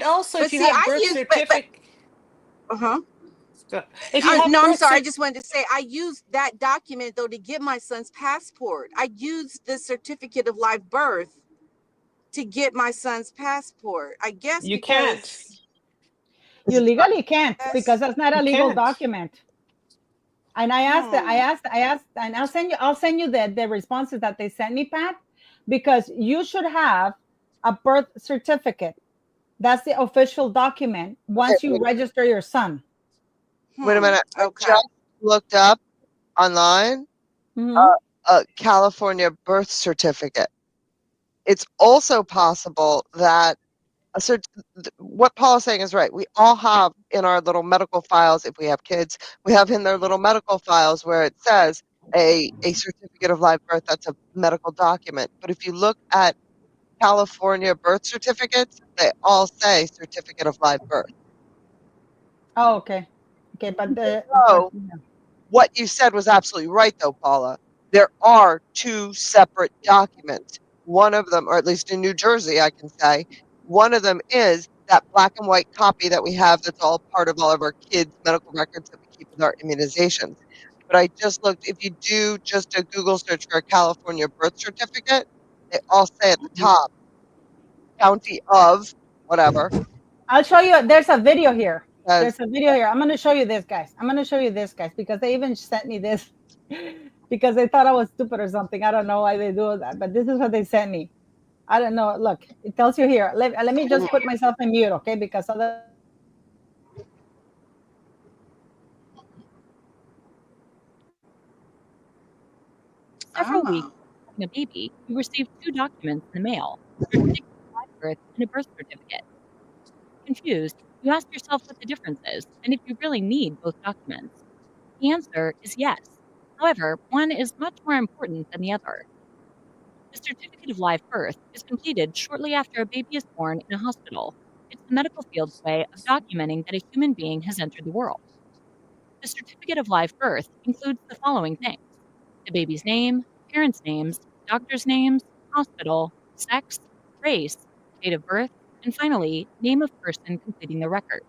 also But if you see, have I birth use, but certificate, uh-huh. if you have No, I'm birth sorry. I cert, just wanted to say I used that document though to get my son's passport. I used the certificate of live birth to get my son's passport. I guess you can't. because You legally can't because that's that's not You a legal can't. document. And hmm. and I'll send you the responses that they sent me, Pat, because you should have a birth certificate. That's the official document Okay, once you register your son. wait a Hmm. minute. I Okay. just looked up online Hmm. a California birth certificate. It's also possible that what Paula's saying is right. We all have in our little medical files, if we have kids, we have in their little medical files where it says a certificate of live birth. That's a medical document. But if you look at California birth certificates, they all say certificate of live birth. Oh, okay. Okay, but So what you said was absolutely right, though, Paula. There are two separate documents. One of them, or at least in New Jersey, I can say, one of them is that black and white copy that we have that's all part of all of our kids' medical records that we keep with our immunizations. But I just looked, if you do just a Google search for a California birth certificate, they all say at the top, county of whatever. I'll show you. There's a video here. Says, There's a video here. I'm going to show you this, guys. I'm going to show you this, guys, because they even sent me this because they thought I was stupid or something. I don't know why they do that, but this is what they sent me. I don't know. Look, it tells you here. Let me just put myself in mute, okay? Because other. Several weeks Oh. after having a baby, you receive two documents in the mail: a certificate of live birth and a birth certificate. Confused, you ask yourself what the difference is and if you really need both documents. The answer is yes. However, one is much more important than the other. The certificate of live birth is completed shortly after a baby is born in a hospital. It's the medical field's way of documenting that a human being has entered the world. The certificate of live birth includes the following things: the baby's name, parents' names, doctors' names, hospital, sex, race, date of birth, and finally, name of person completing the record.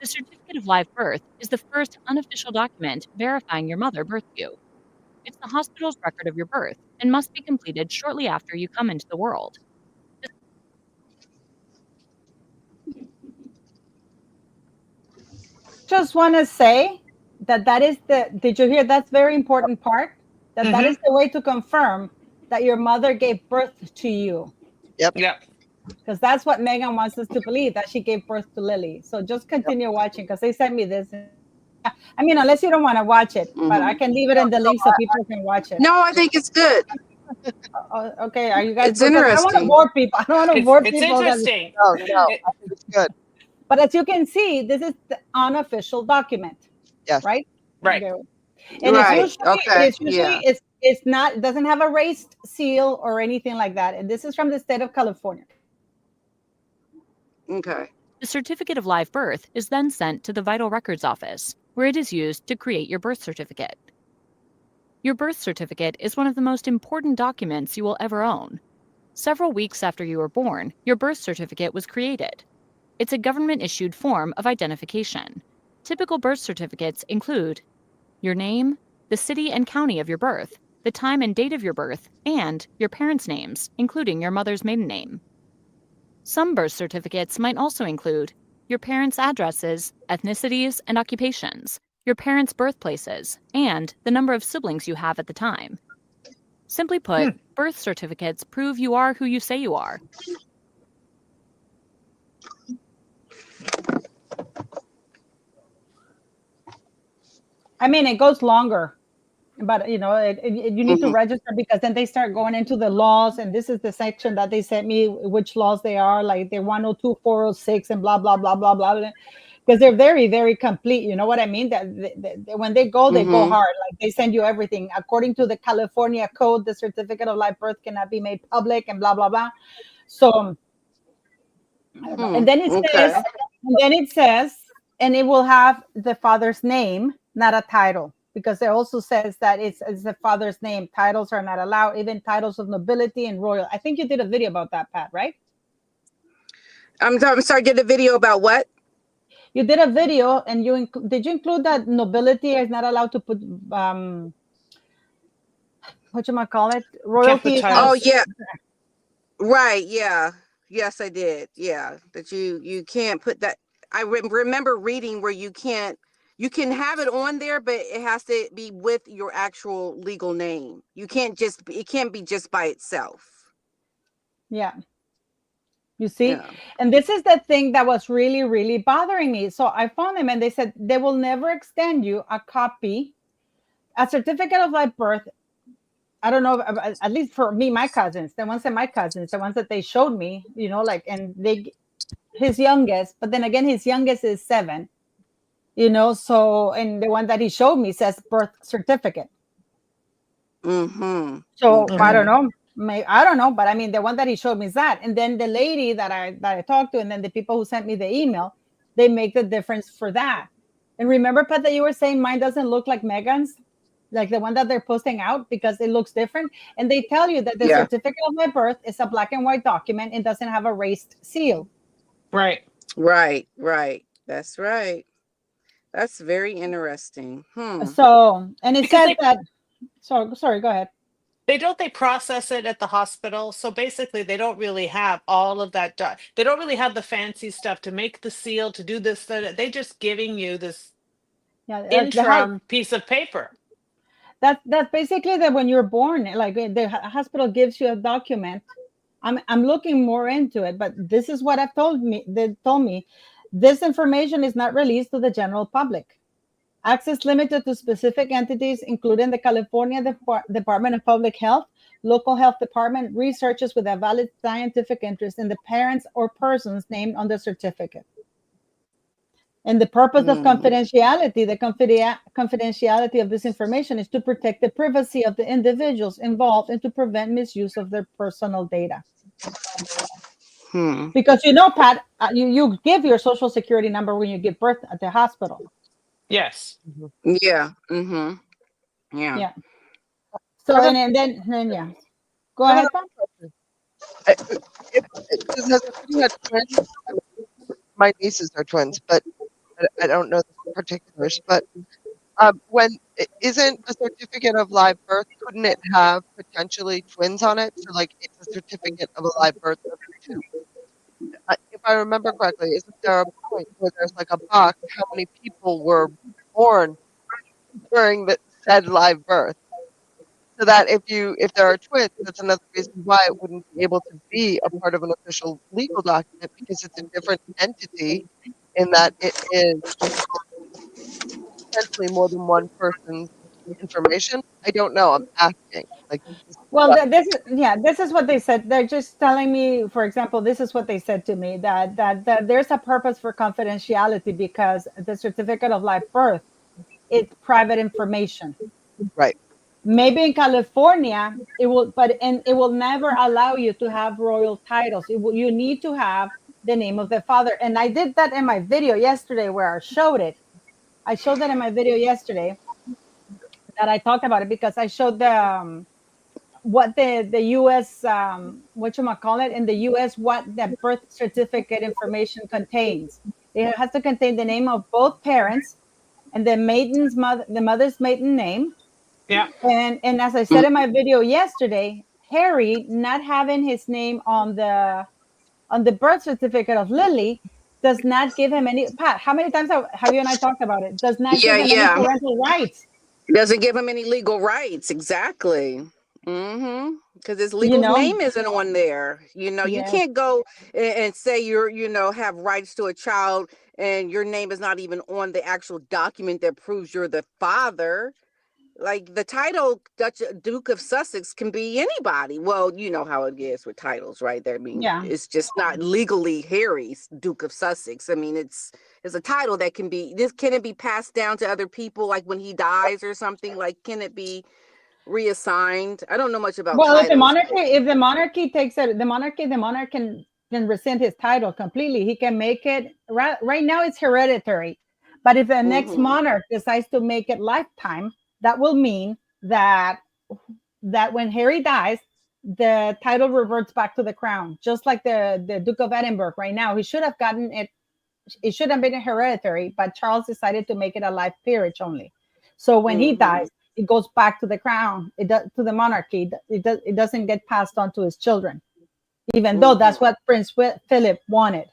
The certificate of live birth is the first unofficial document verifying your mother birthed you. It's the hospital's record of your birth and must be completed shortly after you come into the world. Just want to say that that is the. Did you hear? That's very important part. That Mm-hmm. is the way to confirm that your mother gave birth to you. yep, Yep. Because that's what Megan wants us to believe, that she gave birth to Lily. So just yep. continue watching because they sent me this. I mean, unless you don't want to watch it, but I Hmm. can leave it in the link so people can watch it. No, I think it's good. Okay, are you guys? It's Because I don't want to interesting. bore people. I don't want to bore It's people. interesting. No, no, It, I think it's good. But as you can see, this is the unofficial document, Yes. right? right. Okay. And Right. Okay. it's usually Yeah. it's not, it doesn't have a raised seal or anything like that. And this is from the state of California. Okay. The certificate of live birth is then sent to the Vital Records Office, where it is used to create your birth certificate. Your birth certificate is one of the most important documents you will ever own. Several weeks after you were born, your birth certificate was created. It's a government-issued form of identification. Typical birth certificates include your name, the city and county of your birth, the time and date of your birth, and your parents' names, including your mother's maiden name. Some birth certificates might also include your parents' addresses, ethnicities, and occupations, your parents' birthplaces, and the number of siblings you have at the time. Simply put, birth certificates prove you are who you say you are. I mean, it goes longer, but you need to Hmm. register because then they start going into the laws, and this is the section that they sent me, which laws they are, like the 102, 406, and blah blah blah blah blah. Because they're very very complete. You know what I mean? That when they go Hmm. hard. Like they send you everything according to the California code. The certificate of live birth cannot be made public, and blah blah blah. So I don't know. Hmm. Okay. And then it says, and it will have the father's name, not a title. because it also says that it's the father's name. Titles are not allowed, even titles of nobility and royal. I think you did a video about that, Pat, right? I'm sorry, did a video about what? You did a video, and did you include that nobility is not allowed to put what you might call it? Can't put Royalty is not. Oh titles. yeah, right, yeah. Yes, I did. Yeah, that you can't put that. I remember reading where you can't, you can have it on there, but it has to be with your actual legal name. You can't just, it can't be just by itself. Yeah. You see? Yeah. And this is the thing that was really, really bothering me. So I found them and they said they will never extend you a copy, a certificate of live birth. I don't know, at least for me, my cousins, the ones that they showed me, like, and his youngest, but then again, his youngest is 7, so, and the one that he showed me says birth certificate. Mm-hmm. So I don't Okay. know. I don't know, but I mean, the one that he showed me is that. And then the lady that I talked to, and then the people who sent me the email, they make the difference for that. And remember, Pat, that you were saying mine doesn't look like Megan's, like the one that they're posting out, because it looks different. And they tell you that the Yeah. certificate of my birth is a black and white document and doesn't have a raised seal. Right. Right. Right. That's right. That's very interesting. So, and it Because says that. So sorry, go ahead. they process it at the hospital, so basically they don't really have all of that they don't really have the fancy stuff to make the seal, to do this, that. They just giving you this Yeah, interim piece of paper. that's basically that when you're born, like the hospital gives you a document. I'm looking more into it, but this is what they told me this information is not released to the general public. Access limited to specific entities, including the California Department of Public Health, local health department, researchers with a valid scientific interest in the parents or persons named on the certificate. And the purpose of confidentiality, the confidentiality of this information is to protect the privacy of the individuals involved and to prevent misuse of their personal data. Because Pat, you give your social security number when you give birth at the hospital. Yes. Yeah. Mm-hmm. Yeah. Yeah. So and then yeah. Go I have ahead, Pat. Has anybody had twins? My nieces are twins, but I don't know the particulars. But when isn't a certificate of live birth? Couldn't it have potentially twins on it? So like it's a certificate of a live birth of 2. If I remember correctly, isn't there a point where there's like a box how many people were born during the said live birth? So that if there are twins, that's another reason why it wouldn't be able to be a part of an official legal document because it's a different entity in that it is potentially more than one person's information. I don't know. I'm asking. Like, Well, this is what they said. They're just telling me, for example, this is what they said to me that there's a purpose for confidentiality because the certificate of live birth, it's private information. right. Maybe in California it will, and it will never allow you to have royal titles. You need to have the name of the father. And I did that in my video yesterday where I showed it. I showed that in my video yesterday that I talked about it because I showed what the U.S. What you might call it in the U.S. what the birth certificate information contains. It has to contain the name of both parents and the mother's maiden name. Yeah. And as I said in my video yesterday, Harry not having his name on the birth certificate of Lily does not give him any. Pat, how many times have you and I talked about it? Does not Yeah. give him any Yeah. parental rights. Doesn't give him any legal rights. Exactly. Mm-hmm. Because his You legal know? name isn't on there. You Yes. can't go and say you're, have rights to a child and your name is not even on the actual document that proves you're the father. Like the title Duke of Sussex can be anybody. Well, you know how it is with titles, right? There, I mean, Yeah. it's just not legally Harry's Duke of Sussex. I mean, it's a title that can be. Can it be passed down to other people, like when he dies or something? Like, can it be reassigned? I don't know much about Well, titles. if the monarchy takes it, the monarch can rescind his title completely. He can make it right now. It's hereditary, But if the next Mhm. monarch decides to make it lifetime, that will mean that when Harry dies, the title reverts back to the crown, just like the Duke of Edinburgh right now. He should have gotten it. It should have been hereditary, but Charles decided to make it a life peerage only. So when he Mhm. dies, it goes back to the crown. It does to the monarchy. It doesn't get passed on to his children, even though that's Mhm. what Prince Philip wanted.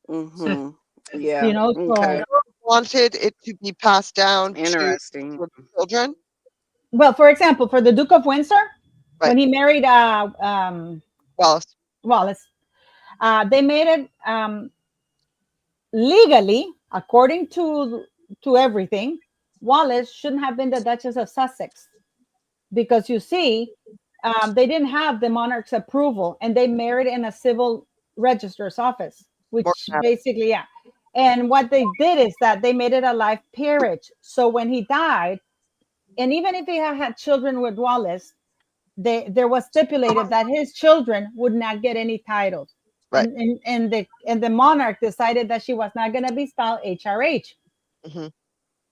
Mhm. Yeah. You know, so Okay. Wanted it to be passed down to Interesting. the children. well, for example, for the Duke of Windsor, Right. when he married Wallace. Wallace, they made it legally, according to everything. Wallace shouldn't have been the Duchess of Sussex because you see, they didn't have the monarch's approval, and they married in a civil registrar's office, More which than basically, yeah. And what they did is that they made it a life peerage. So when he died, and even if he had children with Wallace, there was stipulated that his children would not get any titles. Right. And the monarch decided that she was not going to be styled HRH. Mhm.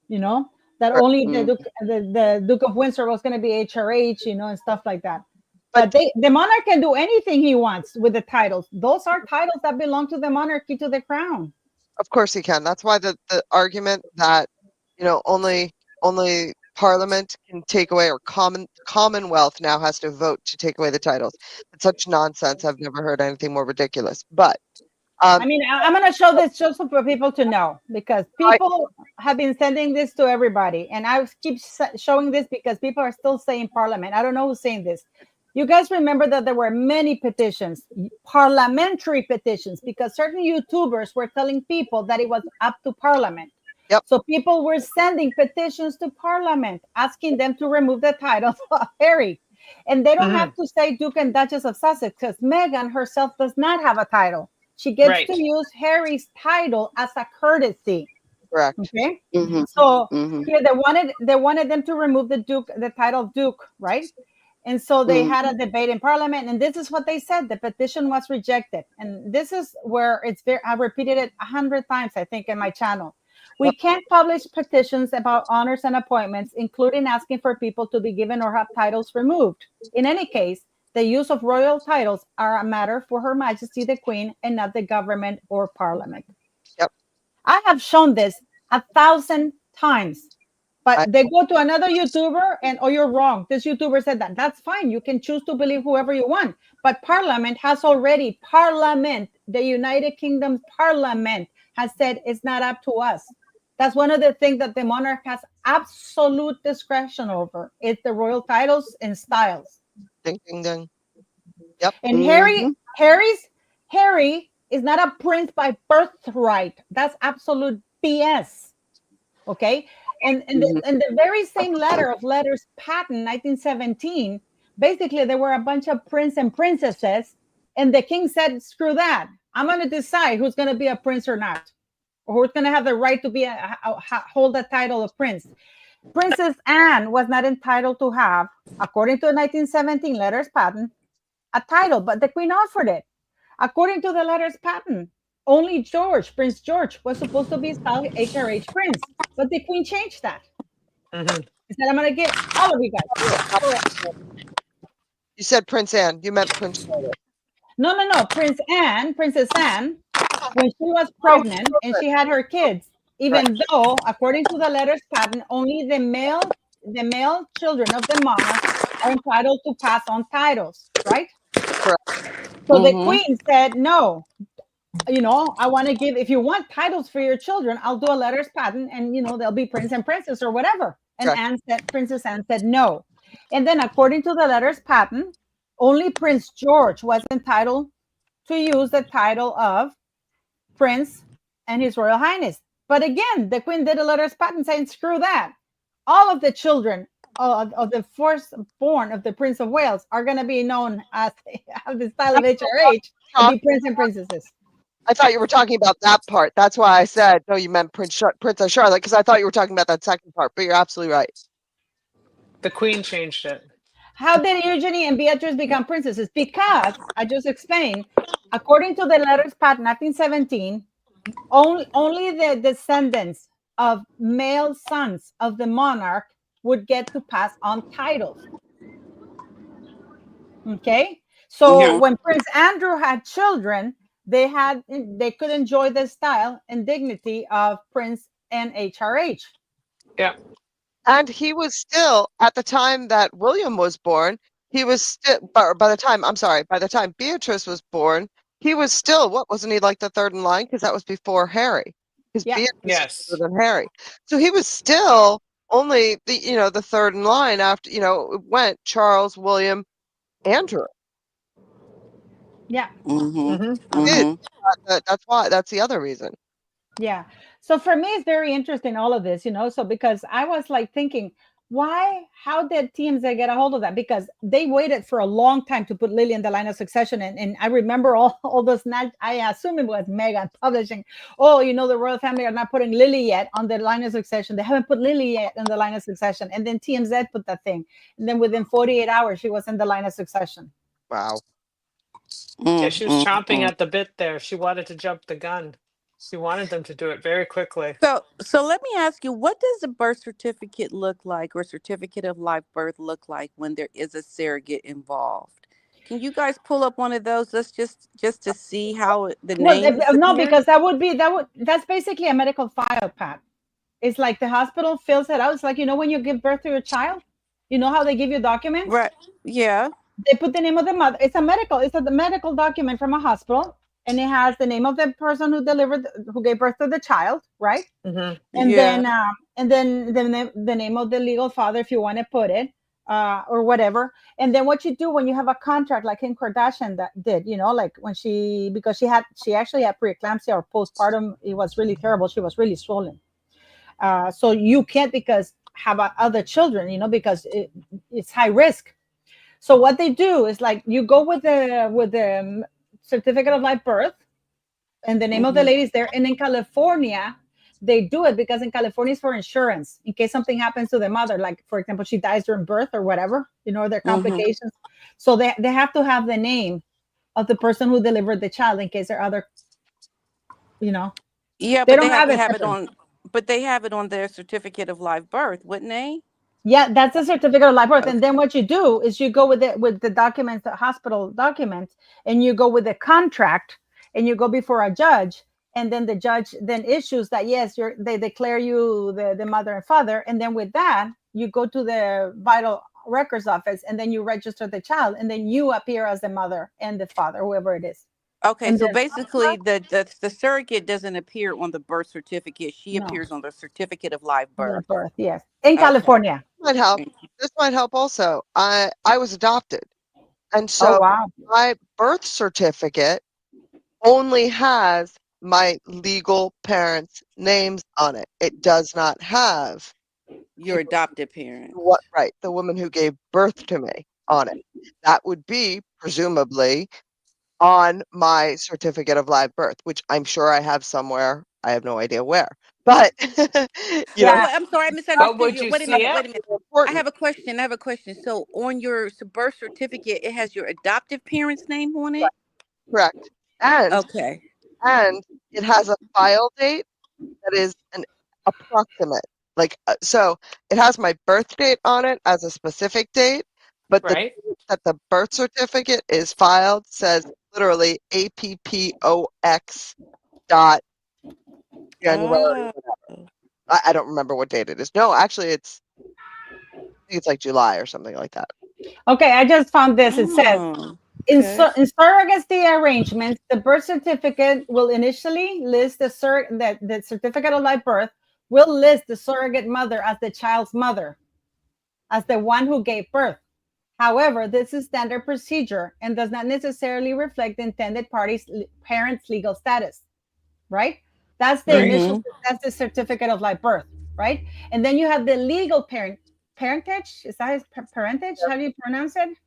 You know, that Right. only Mm. the Duke of Windsor was going to be HRH, you know, and stuff like that. But But the monarch can do anything he wants with the titles. Those are titles that belong to the monarchy, to the crown. of course he can. That's why the argument that, only Parliament can take away, or Commonwealth now has to vote to take away the titles. It's such nonsense. I've never heard anything more ridiculous. But I mean, I'm going to show this just for people to know, because I people have been sending this to everybody. And I keep showing this because people are still saying Parliament. I don't know who's saying this. You guys remember that there were many petitions, parliamentary petitions, because certain YouTubers were telling people that it was up to Parliament. Yep. So people were sending petitions to Parliament asking them to remove the title of Harry. And they don't Mhm. have to say Duke and Duchess of Sussex, because Meghan herself does not have a title. She gets to Right. use Harry's title as a courtesy. correct. Okay. Mhm. So Mhm. here they wanted them to remove the title of Duke, right? And so they Mhm. had a debate in Parliament, and this is what they said: the petition was rejected. And this is where it's very, I've repeated it 100 times, I think, in my channel. We Yep. can't publish petitions about honors and appointments, including asking for people to be given or have titles removed. In any case, the use of royal titles are a matter for Her Majesty the Queen and not the government or Parliament. Yep. I have shown this 1,000 times, but I, they go to another YouTuber and, oh, you're wrong. This YouTuber said that. That's fine. You can choose to believe whoever you want. But Parliament has already, the United Kingdom's Parliament has said it's not up to us. That's one of the things that the monarch has absolute discretion over. It's the royal titles and styles. ding, ding, ding. Yep. And Mhm. Harry is not a prince by birthright. That's absolute BS. Okay. And Mhm. the very same letter of letters patent 1917, basically there were a bunch of prince and princesses, and the king said, screw that. I'm going to decide who's going to be a prince or not, or who's going to have the right to be hold the title of prince. Princess Anne was not entitled to have, according to the 1917 letters patent, a title, but the queen offered it. According to the letters patent, only Prince George, was supposed to be styled HRH Prince, but the queen changed that. Mhm. He said, I'm going to give all of you guys. You said Prince Anne. You meant Prince Charlotte. No. Princess Anne, when she was pregnant and she had her kids, Right. even though, according to the letters patent, only the male children of the monarch are entitled to pass on titles, right? Correct. So the Mhm. queen said, no, I want to give, if you want titles for your children, I'll do a letters patent, and they'll be prince and princess or whatever. And Correct. Princess Anne said no. And then according to the letters patent, only Prince George was entitled to use the title of Prince and His Royal Highness. But again, the Queen did a letters patent saying, screw that. All of the children of the firstborn of the Prince of Wales are going to be known as the style of HRH to be prince and princesses. I thought you were talking about that part. That's why I said, no, you meant Princess Charlotte, because I thought you were talking about that second part, but you're absolutely right. The queen changed it. How did Eugenie and Beatrice become princesses? Because I just explained, according to the letters patent 1917, only the descendants of male sons of the monarch would get to pass on titles. Okay, so Mhm. when Prince Andrew had children, they could enjoy the style and dignity of Prince NHRH. Yeah. And he was still, at the time that William was born, he was still, by the time, I'm sorry, by the time Beatrice was born, he was still, what, wasn't he like the third in line? Because that was before Harry. Because Yeah, Beatrice was Yes. older than Harry. So he was still only the third in line after, it went Charles, William, Andrew. yeah. Mhm. Hmm. Did. Mhm. That's why, that's the other reason. Yeah. So for me, it's very interesting, all of this, So because I was like thinking, how did TMZ get a hold of that? Because they waited for a long time to put Lily in the line of succession. And I remember all those, I assume it was Meghan publishing, oh, the royal family are not putting Lily yet on the line of succession. They haven't put Lily yet on the line of succession. And then TMZ put that thing. And then within 48 hours, she was in the line of succession. Wow. Yeah, Mm, she was mm, chomping mm. at the bit there. She wanted to jump the gun. She wanted them to do it very quickly. So let me ask you, what does a birth certificate look like, or certificate of live birth look like when there is a surrogate involved? Can you guys pull up one of those? Let's just to see how the Well, names no, appear. because that's basically a medical file, Pat. It's like the hospital fills it out. It's like, when you give birth to your child, you know how they give you documents? Right. Yeah. They put the name of the mother. It's a medical document from a hospital, and it has the name of the person who gave birth to the child, right? Hmm. And Yeah. then the name of the legal father, if you want to put it, or whatever. And then what you do when you have a contract, like Kim Kardashian that did, like when because she actually had preeclampsia or postpartum, it was really terrible. She was really swollen. So you can't because have other children, because it's high risk. So what they do is like you go with the certificate of live birth, and the name of the Mhm. lady is there. And in California, they do it because in California it's for insurance in case something happens to the mother, like for example she dies during birth or whatever, there are Mhm. complications. So they have to have the name of the person who delivered the child in case there are other, you know Yeah, they but they don't have have to it have it separate. on. But they have it on their certificate of live birth, wouldn't they? Yeah, that's a certificate of live birth. And Okay. then what you do is you go with the documents, the hospital documents, and you go with the contract, and you go before a judge, and then the judge then issues that yes, they declare you the mother and father, and then with that you go to the vital records office, and then you register the child, and then you appear as the mother and the father, whoever it is. Okay. And So then basically, the surrogate doesn't appear on the birth certificate. She no, appears on the certificate of live the birth. birth, yes, in Okay. California. Might help. This might help also. I was adopted. And Oh so wow. my birth certificate only has my legal parents' names on it. It does not have Your adopted parents. the woman who gave birth to me on it. That would be presumably on my certificate of live birth, which I'm sure I have somewhere. I have no idea where. But So Yeah. I'm sorry, I But misunderstood would you. you Wait a see minute. it? Wait a minute. I important. have a question. I have a question. So on your birth certificate, it has your adoptive parents' name on it. Correct. And Okay. and it has a file date that is an approximate. Like so it has my birth date on it as a specific date, but the Right. date that the birth certificate is filed says literally APPOX dot January. Oh. I don't remember what date it is. No, actually I think it's like July or something like that. Okay, I just found this. It says Oh. in, Okay. in surrogacy arrangements, the birth certificate will initially list the certificate of live birth will list the surrogate mother as the child's mother, as the one who gave birth. However, this is standard procedure and does not necessarily reflect the intended party's parent's legal status, right? That's the Right. initial, Mhm. that's the certificate of live birth, right? And then you have the legal parentage. Is that his parentage? How do you pronounce it?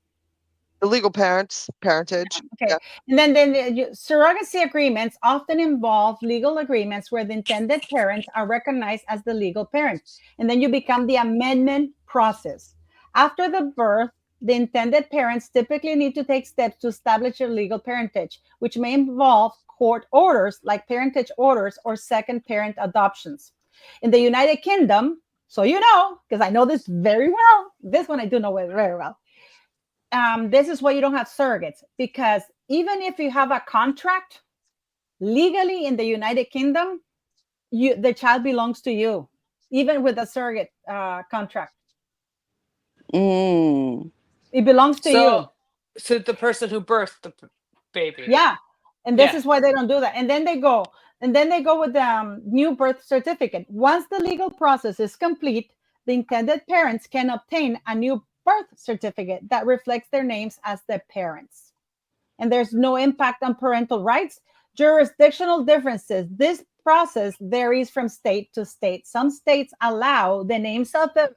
The legal parentage. Okay. Yeah. And then surrogacy agreements often involve legal agreements where the intended parents are recognized as the legal parent. And then you become the amendment process. After the birth, the intended parents typically need to take steps to establish their legal parentage, which may involve court orders like parentage orders or second parent adoptions. In the United Kingdom, so you know, because I know this very well, this one I do know very well. This is why you don't have surrogates, because even if you have a contract legally in the United Kingdom, the child belongs to you, even with a surrogate contract. Mm. It belongs to you. So the person who birthed the baby. Yeah. And this is why they don't do that. And then they go with the new birth certificate. Once the legal process is complete, the intended parents can obtain a new birth certificate that reflects their names as the parents. And there's no impact on parental rights. Jurisdictional differences. This process varies from state to state. Some states allow the names of the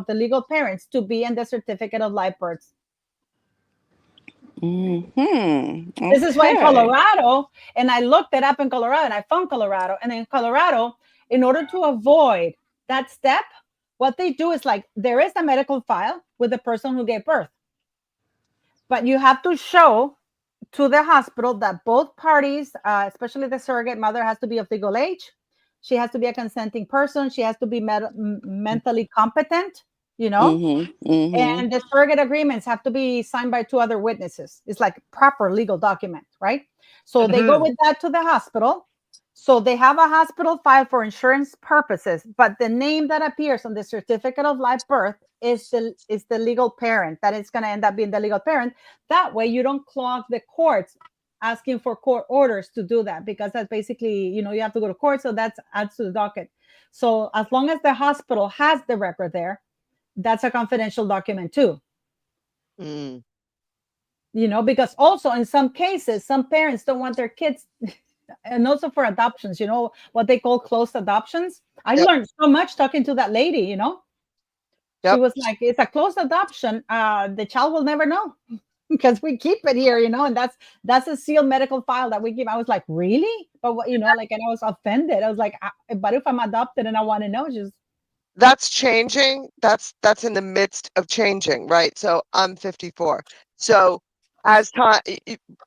legal parents to be in the certificate of live birth. Mm-hmm. Okay. This is why in Colorado, and I looked it up in Colorado, and I found Colorado, and in Colorado, in order to avoid that step, what they do is like there is a medical file with the person who gave birth, but you have to show to the hospital that both parties, especially the surrogate mother, has to be of legal age. She has to be a consenting person. She has to be mentally competent, you know. Mm-hmm. Mm-hmm. And the surrogate agreements have to be signed by 2 other witnesses. It's like proper legal document, right? So they go with that to the hospital. So they have a hospital file for insurance purposes, but the name that appears on the certificate of live birth is the legal parent. That is going to end up being the legal parent. That way you don't clog the courts asking for court orders to do that, because that's basically, you have to go to court. So that adds to the docket. So as long as the hospital has the record there, that's a confidential document too. Mm. Because also in some cases, some parents don't want their kids, and also for adoptions, what they call closed adoptions. I learned so much talking to that lady, She was like, it's a closed adoption. The child will never know because we keep it here, and that's a sealed medical file that we keep. I was like, really? But and I was offended. I was like, but if I'm adopted and I want to know, that's changing. That's in the midst of changing, right? So I'm 54. So as time,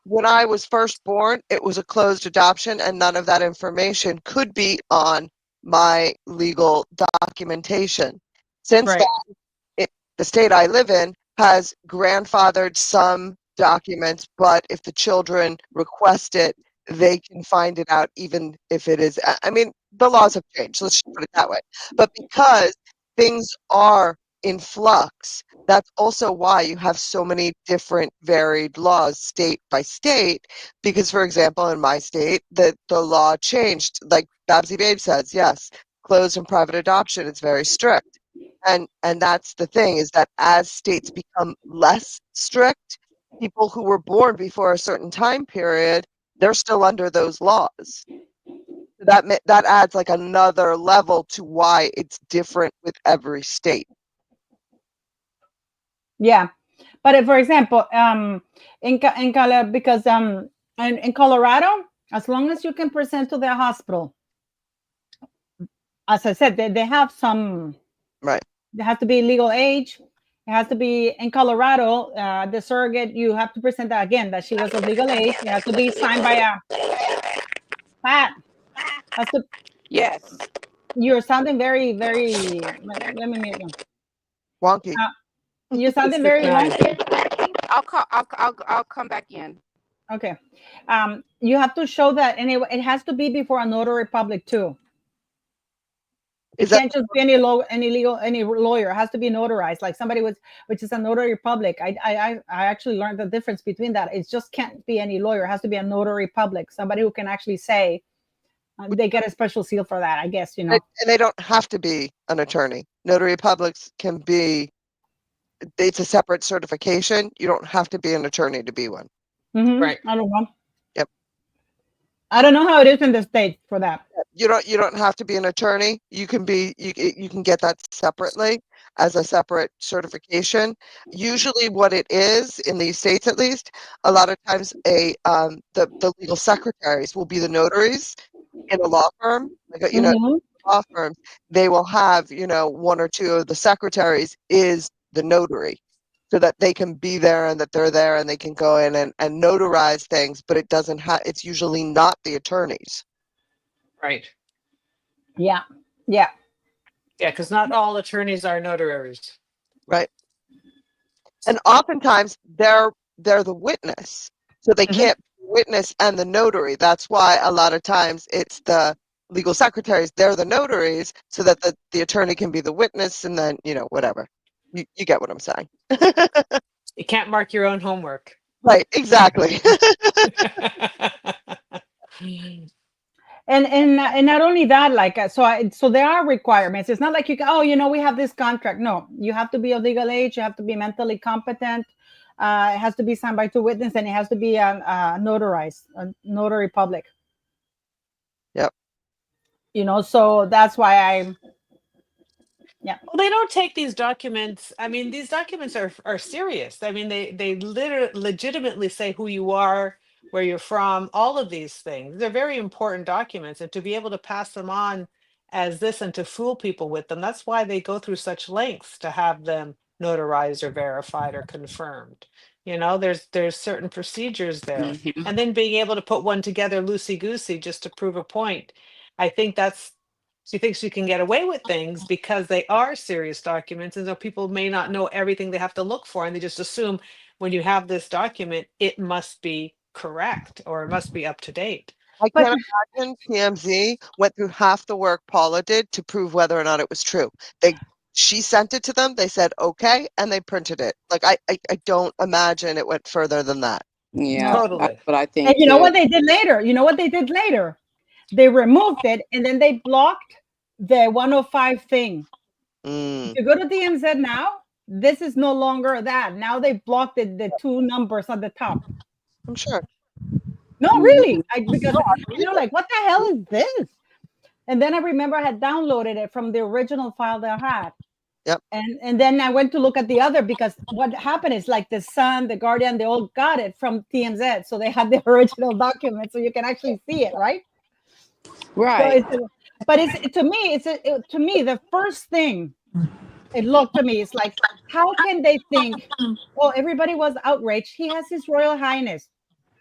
when I was first born, it was a closed adoption, and none of that information could be on my legal documentation. Since then, the state I live in has grandfathered some documents, but if the children request it, they can find it out, even if it is. I mean, the laws have changed. Let's just put it that way. But because things are in flux, that's also why you have so many different varied laws state by state. Because, for example, in my state, the law changed. Like Babsy Babe says, yes, closed and private adoption, it's very strict. And that's the thing, is that as states become less strict, people who were born before a certain time period, they're still under those laws. That adds like another level to why it's different with every state. Yeah, but if, for example, in Colorado, as long as you can present to the hospital, as I said, they have some. Right. They have to be legal age. It has to be in Colorado. The surrogate, you have to present that again, that she was of legal age. It has to be signed by Pat. Yes. You're sounding very, very. Let me mute you. Wonky. You're sounding very wonky. I'll come back in. Okay. You have to show that, and it has to be before a notary public too. It can't just be any lawyer. It has to be notarized, like somebody which is a notary public. I actually learned the difference between that. It just can't be any lawyer. It has to be a notary public, somebody who can actually say they get a special seal for that, I guess, And they don't have to be an attorney. Notary publics can be, it's a separate certification. You don't have to be an attorney to be one. Mm-hmm. Right. I don't know. Yep. I don't know how it is in the States for that. You don't have to be an attorney. You can get that separately as a separate certification. Usually what it is in these states, at least, a lot of times the legal secretaries will be the notaries in a law firm. Like, law firms, they will have, one or two of the secretaries is the notary. so that they can be there and that they're there and they can go in and notarize things, but it doesn't have, it's usually not the attorneys. Right. Yeah. Yeah. Yeah, because not all attorneys are notaries. Right. And oftentimes they're the witness. So they can't be the witness and the notary. That's why a lot of times it's the legal secretaries, they're the notaries, so that the attorney can be the witness, and then, whatever. You get what I'm saying. You can't mark your own homework. Right, exactly. And not only that, like so there are requirements. It's not like you can, oh, we have this contract. No, you have to be of legal age, you have to be mentally competent, it has to be signed by two witnesses, and it has to be notarized, a notary public. Yep. So that's why yeah. Well, they don't take these documents. I mean, these documents are serious. I mean, they literally legitimately say who you are, where you're from, all of these things. They're very important documents, and to be able to pass them on as this and to fool people with them, that's why they go through such lengths to have them notarized or verified or confirmed. There's certain procedures there. Mhm. And then being able to put one together loosey goosey just to prove a point. I think she thinks she can get away with things because they are serious documents, and so people may not know everything they have to look for, and they just assume when you have this document, it must be correct or it must be up to date. I But can't imagine TMZ went through half the work Paula did to prove whether or not it was true. She sent it to them, they said okay, and they printed it. Like I don't imagine it went further than that. Yeah, no. that's Totally. what I And think you know too. what they did later? They removed it, and then they blocked the 105 thing. If Mm, you go to DMZ now, this is no longer that. Now they blocked the two numbers on the top. I'm sure. No, Mhm. really, because like, what the hell is this? And then I remember I had downloaded it from the original file that I had. Yep. And then I went to look at the other, because what happened is, like, the Sun, the Guardian, they all got it from TMZ, so they had the original document, so you can actually see it, right? So Right. but to me, to me, the first thing it looked to me, it's like, how can they think, well, everybody was outraged, he has his Royal Highness.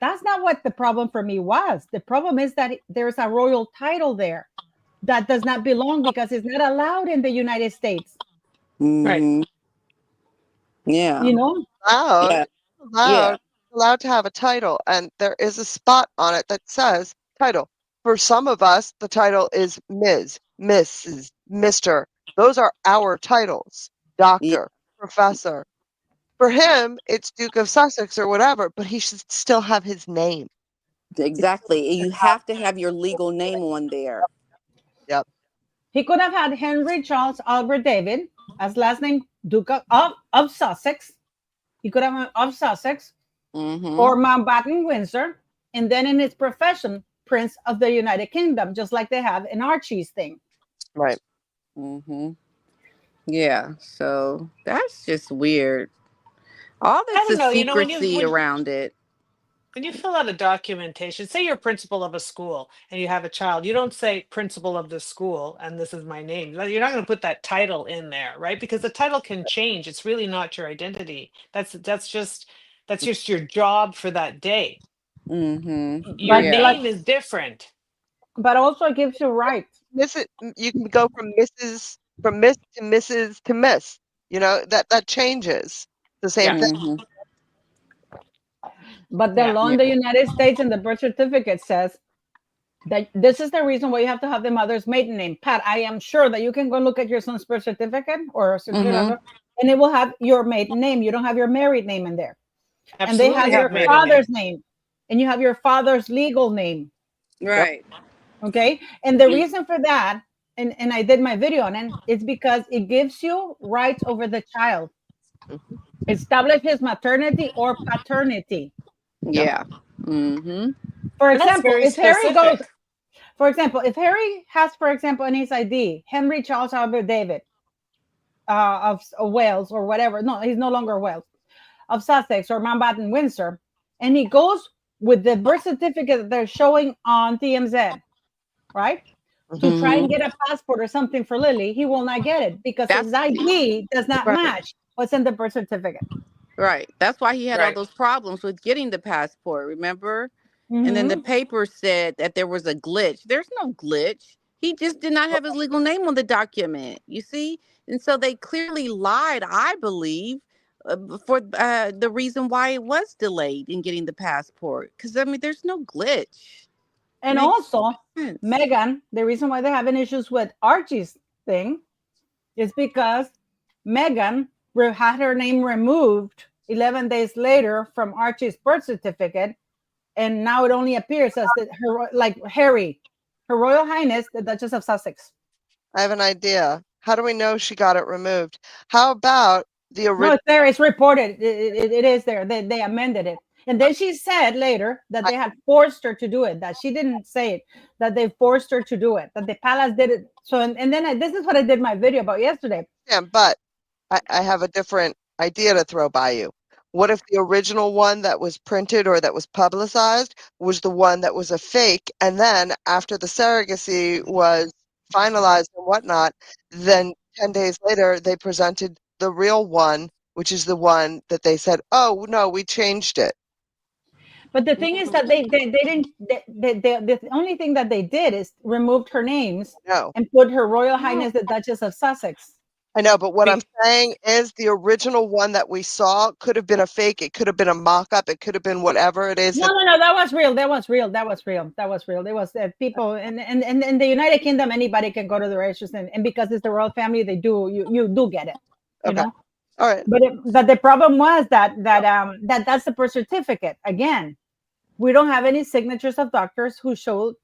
That's not what the problem for me was. The problem is that there's a royal title there that does not belong, because it's not allowed in the United States. Right. Mhm. Yeah. Allowed, Yeah. Yeah. allowed, allowed to have a title, and there is a spot on it that says title. For some of us, the title is Ms., Mrs., Mr. Those are our titles. Yeah. Doctor, professor. For him, it's Duke of Sussex or whatever, but he should still have his name. Exactly. You have to have your legal name on there. Yep. He could have had Henry Charles Albert David as last name, Duke of Sussex. He could have had of Sussex Mhm. or Mountbatten Windsor, and then in his profession, Prince of the United Kingdom, just like they have in Archie's thing. Right. Mhm. Yeah. So that's just weird. All I this don't is know. secrecy around it. When you fill out a documentation, say you're principal of a school and you have a child, you don't say principal of the school and this is my name. You're not going to put that title in there, right? Because the title can change. It's really not your identity. That's just your job for that day. Mhm. Your But Yeah. like, name is different. but also it gives you rights. You can go from Miss to Mrs. to Miss. That changes. The same Yeah. thing. Mhm. But the Yeah. law in Yeah. the United States and the birth certificate says that this is the reason why you have to have the mother's maiden name. Pat, I am sure that you can go look at your son's birth certificate or certificate, Mhm. and it will have your maiden name. You don't have your married name in there. And they Absolutely have have your maiden name. father's name, and you have your father's legal name. Yep. Right. Okay. And the reason for that, and I did my video on it, is because it gives you rights over the child. Mhm. Establish his maternity or paternity. Yep. Yeah. Mhm. For And that's example, very if Harry goes, specific. for example, if Harry has, for example, in his ID, Henry Charles Albert David of Wales or whatever, no, he's no longer Wales, of Sussex or Mountbatten Windsor, and he goes with the birth certificate that they're showing on TMZ, right? To Mhm. try and Mhm. get a passport or something for Lily, he will not get it because That's his ID does not right. match what's in the birth certificate. Right. That's why he had all Right. those problems with getting the passport, remember? And then the Hmm. paper said that there was a glitch. There's no glitch. He just did not have his legal name on the document, you see? And so they clearly lied, I believe, for the reason why it was delayed in getting the passport. Because, I mean, there's no glitch. And Makes also, sense. Megan, the reason why they're having issues with Archie's thing is because Megan had her name removed 11 days later from Archie's birth certificate, and now it only appears as her, like Harry, Her Royal Highness the Duchess of Sussex. I have an idea. How do we know she got it removed? How about the No, original? it's there. It's reported. It is there. They amended it. And then she said later that they had forced her to do it, that she didn't say it, that they forced her to do it, that the palace did it. So, and then this is what I did my video about yesterday. But I have a different idea to throw by you. What if the original one that was printed or that was publicized was the one that was a fake, and then after the surrogacy was finalized and whatnot, then 10 days later they presented the real one, which is the one that they said, oh, no, we changed it. But the thing is that they didn't, the only thing that they did is removed her names No. and put Her Royal Highness the Duchess of Sussex. I know, but what I'm saying is the original one that we saw could have been a fake. It could have been a mock-up. It could have been whatever it is. No, that was real. That was real. That was real. That was real. There was people and in the United Kingdom, anybody can go to the registers, and because it's the royal family, they do you do get it, you Okay. know. All right. But the problem was that's the birth certificate. Again, we don't have any signatures of doctors who showed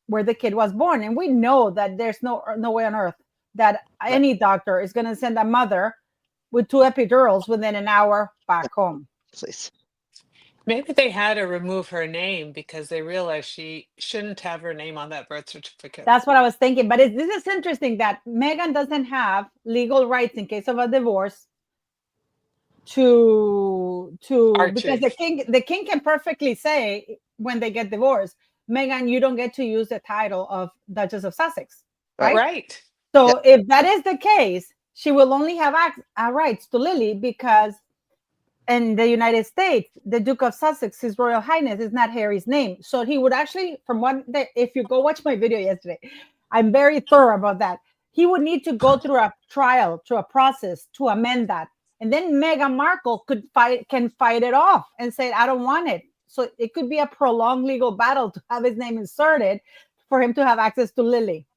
where the kid was born, and we know that there's no way on earth that any doctor is going to send a mother with 2 epidurals within an hour back home. Please. Maybe they had to remove her name because they realized she shouldn't have her name on that birth certificate. That's what I was thinking. But this is interesting that Meghan doesn't have legal rights in case of a divorce to because Archie. the king can perfectly say when they get divorced, Meghan, you don't get to use the title of Duchess of Sussex, right? Right. So if that is the case, she will only have rights to Lily because in the United States, the Duke of Sussex, His Royal Highness, is not Harry's name. So he would actually, if you go watch my video yesterday, I'm very thorough about that. He would need to go through a trial, through a process to amend that. And then Meghan Markle can fight it off and say, I don't want it. So it could be a prolonged legal battle to have his name inserted for him to have access to Lily.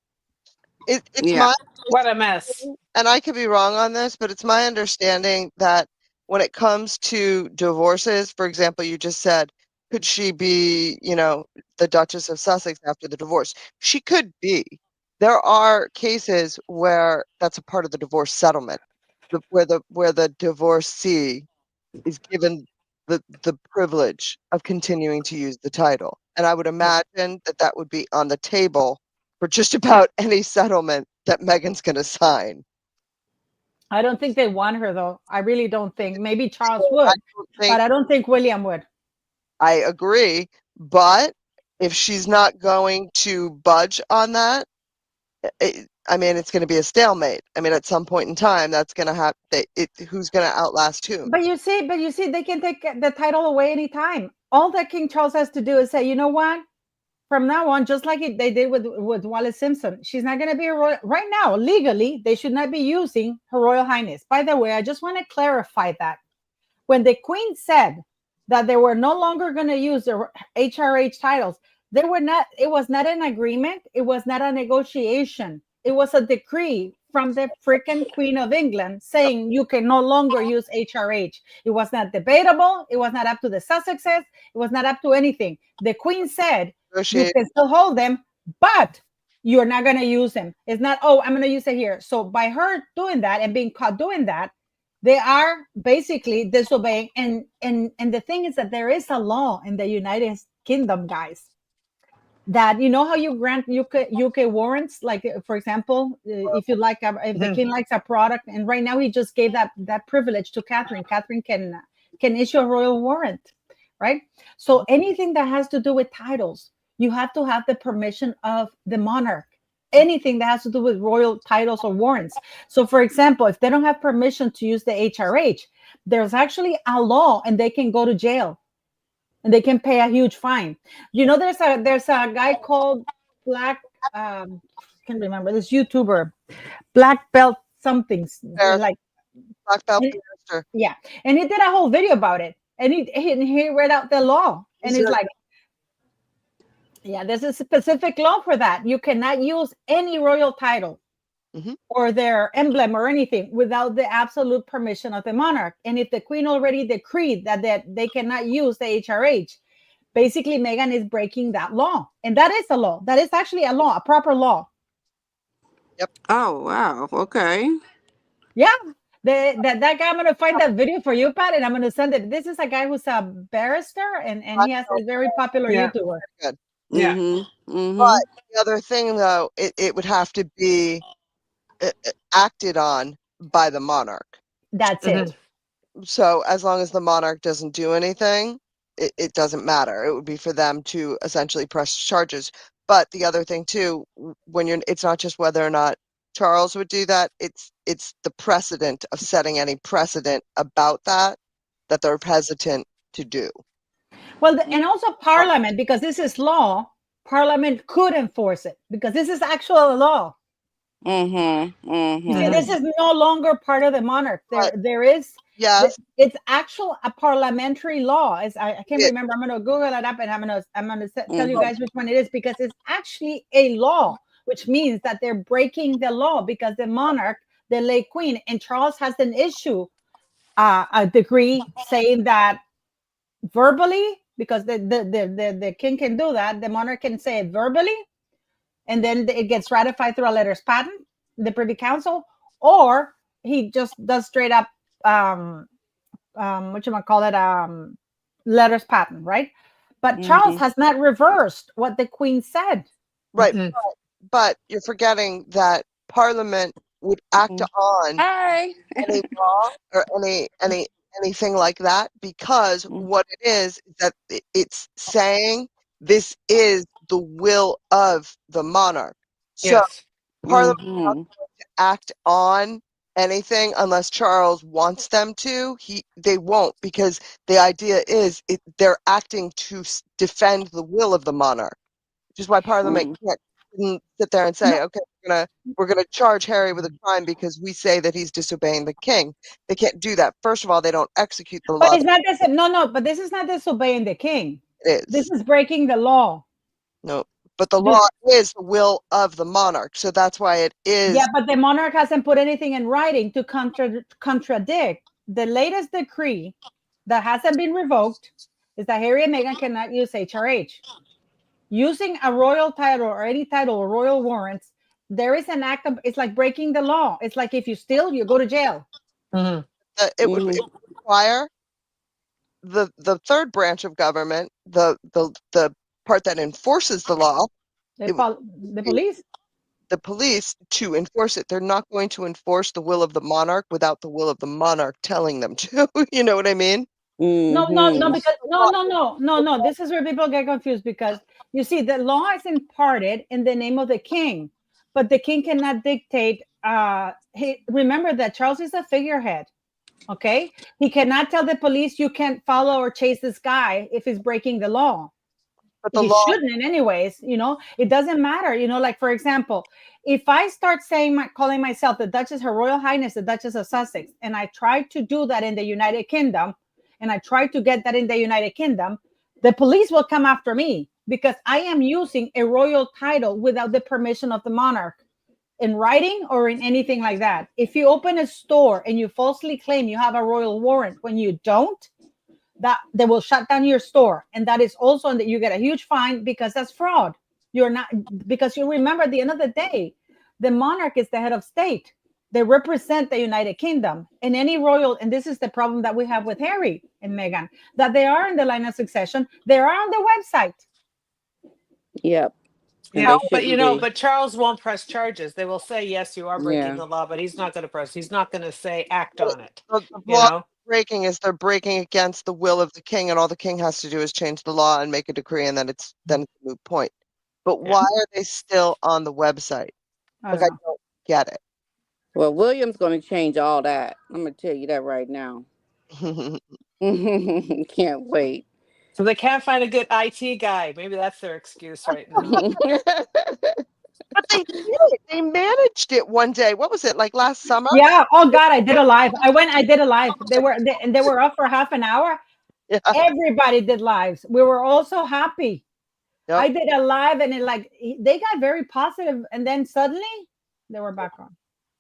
It's my What a mess. and I could be wrong on this, but it's my understanding that when it comes to divorces, for example, you just said, could she be, the Duchess of Sussex after the divorce? She could be. There are cases where that's a part of the divorce settlement, where the divorcee is given the privilege of continuing to use the title. And I would imagine that would be on the table for just about any settlement that Meghan's going to sign. I don't think they want her, though. I really don't think. Maybe Charles would, but I don't think William would. I agree. But if she's not going to budge on that, it's going to be a stalemate. At some point in time, that's going to happen. Who's going to outlast whom? But you see, they can take the title away anytime. All that King Charles has to do is say, you know what? From now on, just like they did with Wallis Simpson, she's not going to be a royal. Right now, legally, they should not be using Her Royal Highness. By the way, I just want to clarify that. When the Queen said that they were no longer going to use the HRH titles, it was not an agreement. It was not a negotiation. It was a decree from the freaking Queen of England saying you can no longer use HRH. It was not debatable. It was not up to the Sussexes. It was not up to anything. The Queen said you can still hold them, but you're not going to use them. It's not, oh, I'm going to use it here. So by her doing that and being caught doing that, they are basically disobeying. And the thing is that there is a law in the United Kingdom, guys, that how you grant UK warrants, like for example, if the king likes a product, and right now he just gave that privilege to Catherine. Catherine can issue a royal warrant, right? So anything that has to do with titles, you have to have the permission of the monarch. anything that has to do with royal titles or warrants. So, for example, if they don't have permission to use the HRH, there's actually a law, and they can go to jail, and they can pay a huge fine. You know, there's a guy called Black. Can't remember this YouTuber, Black Belt somethings There's like. Black Belt Barrister. Yeah, and he did a whole video about it, and he read out the law, and he's like, yeah, there's a specific law for that. You cannot use any royal title or their emblem or anything without the absolute permission of the monarch. And if the queen already decreed that they cannot use the HRH, basically Meghan is breaking that law, and that is a law. That is actually a law, a proper law. Yep. Oh wow. Okay. Yeah. That guy, I'm gonna find that video for you, Pat, and I'm gonna send it. This is a guy who's a barrister, and he has a very popular YouTuber. Good. Yeah. But the other thing, though, it would have to be acted on by the monarch. That's it. So as long as the monarch doesn't do anything, it doesn't matter. It would be for them to essentially press charges. But the other thing too, it's not just whether or not Charles would do that. It's the precedent of setting any precedent about that they're hesitant to do. Well, and also Parliament, because this is law. Parliament could enforce it because this is actual law. You see, this is no longer part of the monarch. There is. Yes. It's actual a parliamentary law. I can't remember. I'm going to Google it up, and I'm going to tell you guys which one it is, because it's actually a law, which means that they're breaking the law because the monarch, the late queen, and Charles has an issue, a decree saying that verbally, because the king can do that. The monarch can say it verbally, and then it gets ratified through a letters patent, the Privy Council, or he just does straight up letters patent, right? But Charles has not reversed what the Queen said. Right. But you're forgetting that Parliament would act on any law or anything like that, because what it is that it's saying this is the will of the monarch. So Parliament is not going to act on anything unless Charles wants them to. They won't, because the idea is they're acting to defend the will of the monarch, which is why Parliament can't sit there and say, okay, we're gonna charge Harry with a crime because we say that he's disobeying the king. They can't do that. First of all, they don't execute the law. But it's not this. No. But this is not disobeying the king. It is. This is breaking the law. No, but the law is the will of the monarch, so that's why it is. Yeah, but the monarch hasn't put anything in writing to contradict the latest decree that hasn't been revoked. Is that Harry and Meghan cannot use HRH. Using a royal title or any title or royal warrants, there is an act of, it's like breaking the law. It's like if you steal, you go to jail. It would require the third branch of government, the part that enforces the law, the police. The police to enforce it. They're not going to enforce the will of the monarch without the will of the monarch telling them to. You know what I mean? No, because no. This is where people get confused, because you see, the law is imparted in the name of the king, but the king cannot dictate. Remember that Charles is a figurehead. Okay, he cannot tell the police you can't follow or chase this guy if he's breaking the law. But he shouldn't in any ways. It doesn't matter. Like, for example, if I start calling myself the Duchess, Her Royal Highness, the Duchess of Sussex, and I try to do that in the United Kingdom, and I try to get that in the United Kingdom, the police will come after me because I am using a royal title without the permission of the monarch in writing or in anything like that. If you open a store and you falsely claim you have a royal warrant when you don't, that they will shut down your store. And that is also that you get a huge fine, because that's fraud. Because you remember, at the end of the day, the monarch is the head of state. They represent the United Kingdom, and any royal, and this is the problem that we have with Harry and Meghan, that they are in the line of succession. They are on the website. Yep. Yeah, but Charles won't press charges. They will say, yes, you are breaking the law, but he's not going to press. He's not going to say act on it. The law breaking is they're breaking against the will of the king, and all the king has to do is change the law and make a decree, and then it's a moot point. But why are they still on the website? I Like don't I know. don't get it. Well, William's going to change all that. I'm going to tell you that right now. Can't wait. So they can't find a good IT guy. Maybe that's their excuse right now. But they did it. They managed it one day. What was it, like last summer? Yeah. Oh God, I did a live. I did a live. They were up for half an hour. Yeah. Everybody did lives. We were all so happy. I Yep. did a live, and they got very positive, and then suddenly they were back on.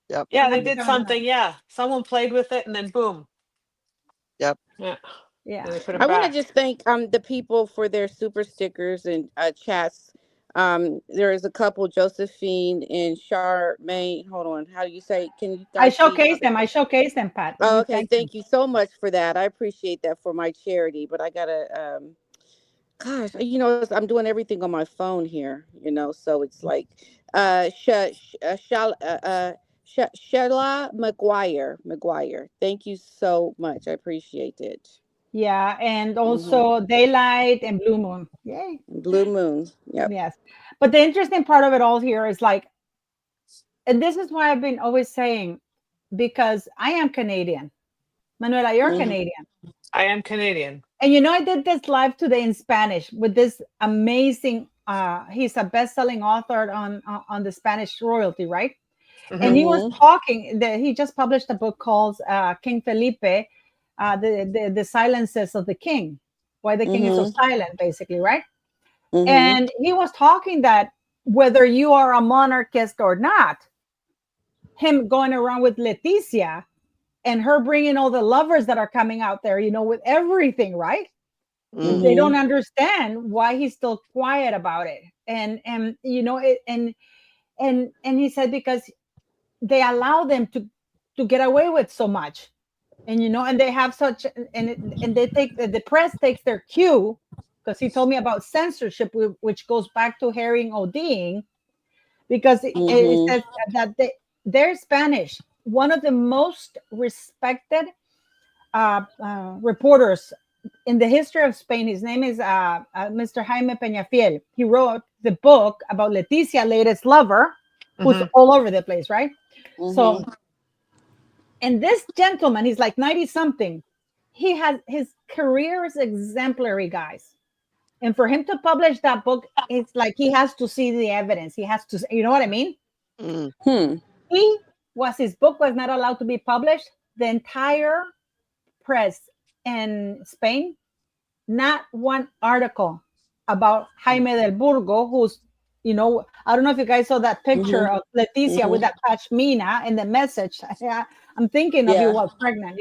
Yep. Yeah, And I they just did haven't done. something. Yeah, someone played with it, and then boom. Yep. Yeah, Yeah. and they put I it want to back. just thank the people for their super stickers and chats. There is a couple, Josephine and Charmaine. Hold on, how do you say? Can you I guys see how showcased they? them. I showcased them, Pat. And Oh, you okay. thanked them. Thank you so much for that. I appreciate that for my charity. But I gotta, gosh, I'm doing everything on my phone here. So it's like, Shella McGuire. Thank you so much. I appreciate it. Yeah, and Hmm. also daylight and blue moon. Yay. Blue Moon. Yep. Yes. But the interesting part of it all here is like, and this is why I've been always saying, because I am Canadian. Manuela, you're Hmm. Canadian. I am Canadian. And I did this live today in Spanish with this amazing he's a best-selling author on the Spanish royalty, right? And he was Hmm. talking that he just published a book called King Felipe, the silences of the king, why the king is so Hmm. silent, basically, right? Hmm. And he was talking that whether you are a monarchist or not, him going around with Leticia and her bringing all the lovers that are coming out there, with everything, right? They Mm-hmm. don't Hmm. understand why he's still quiet about it. And and he said because they allow them to get away with so much, and they have such, and they take the press takes their cue, because he told me about censorship, which goes back to herring ODing, because it Hmm. says that they're Spanish. One of the most respected reporters in the history of Spain. His name is Mr. Jaime Peñafiel. He wrote the book about Leticia's latest lover, who's Hmm. all over the place, right? Hmm. So, and this gentleman, he's like 90 something. He has his career is exemplary, guys. And for him to publish that book, it's like he has to see the evidence. He has to, you know what I mean? Mm. Hmm. His book was not allowed to be published. The entire press in Spain, not one article about Jaime del Burgo, who's, I don't know if you guys saw that picture Hmm. of Leticia with Hmm. that pashmina and the message. I'm thinking of you Yeah. while pregnant.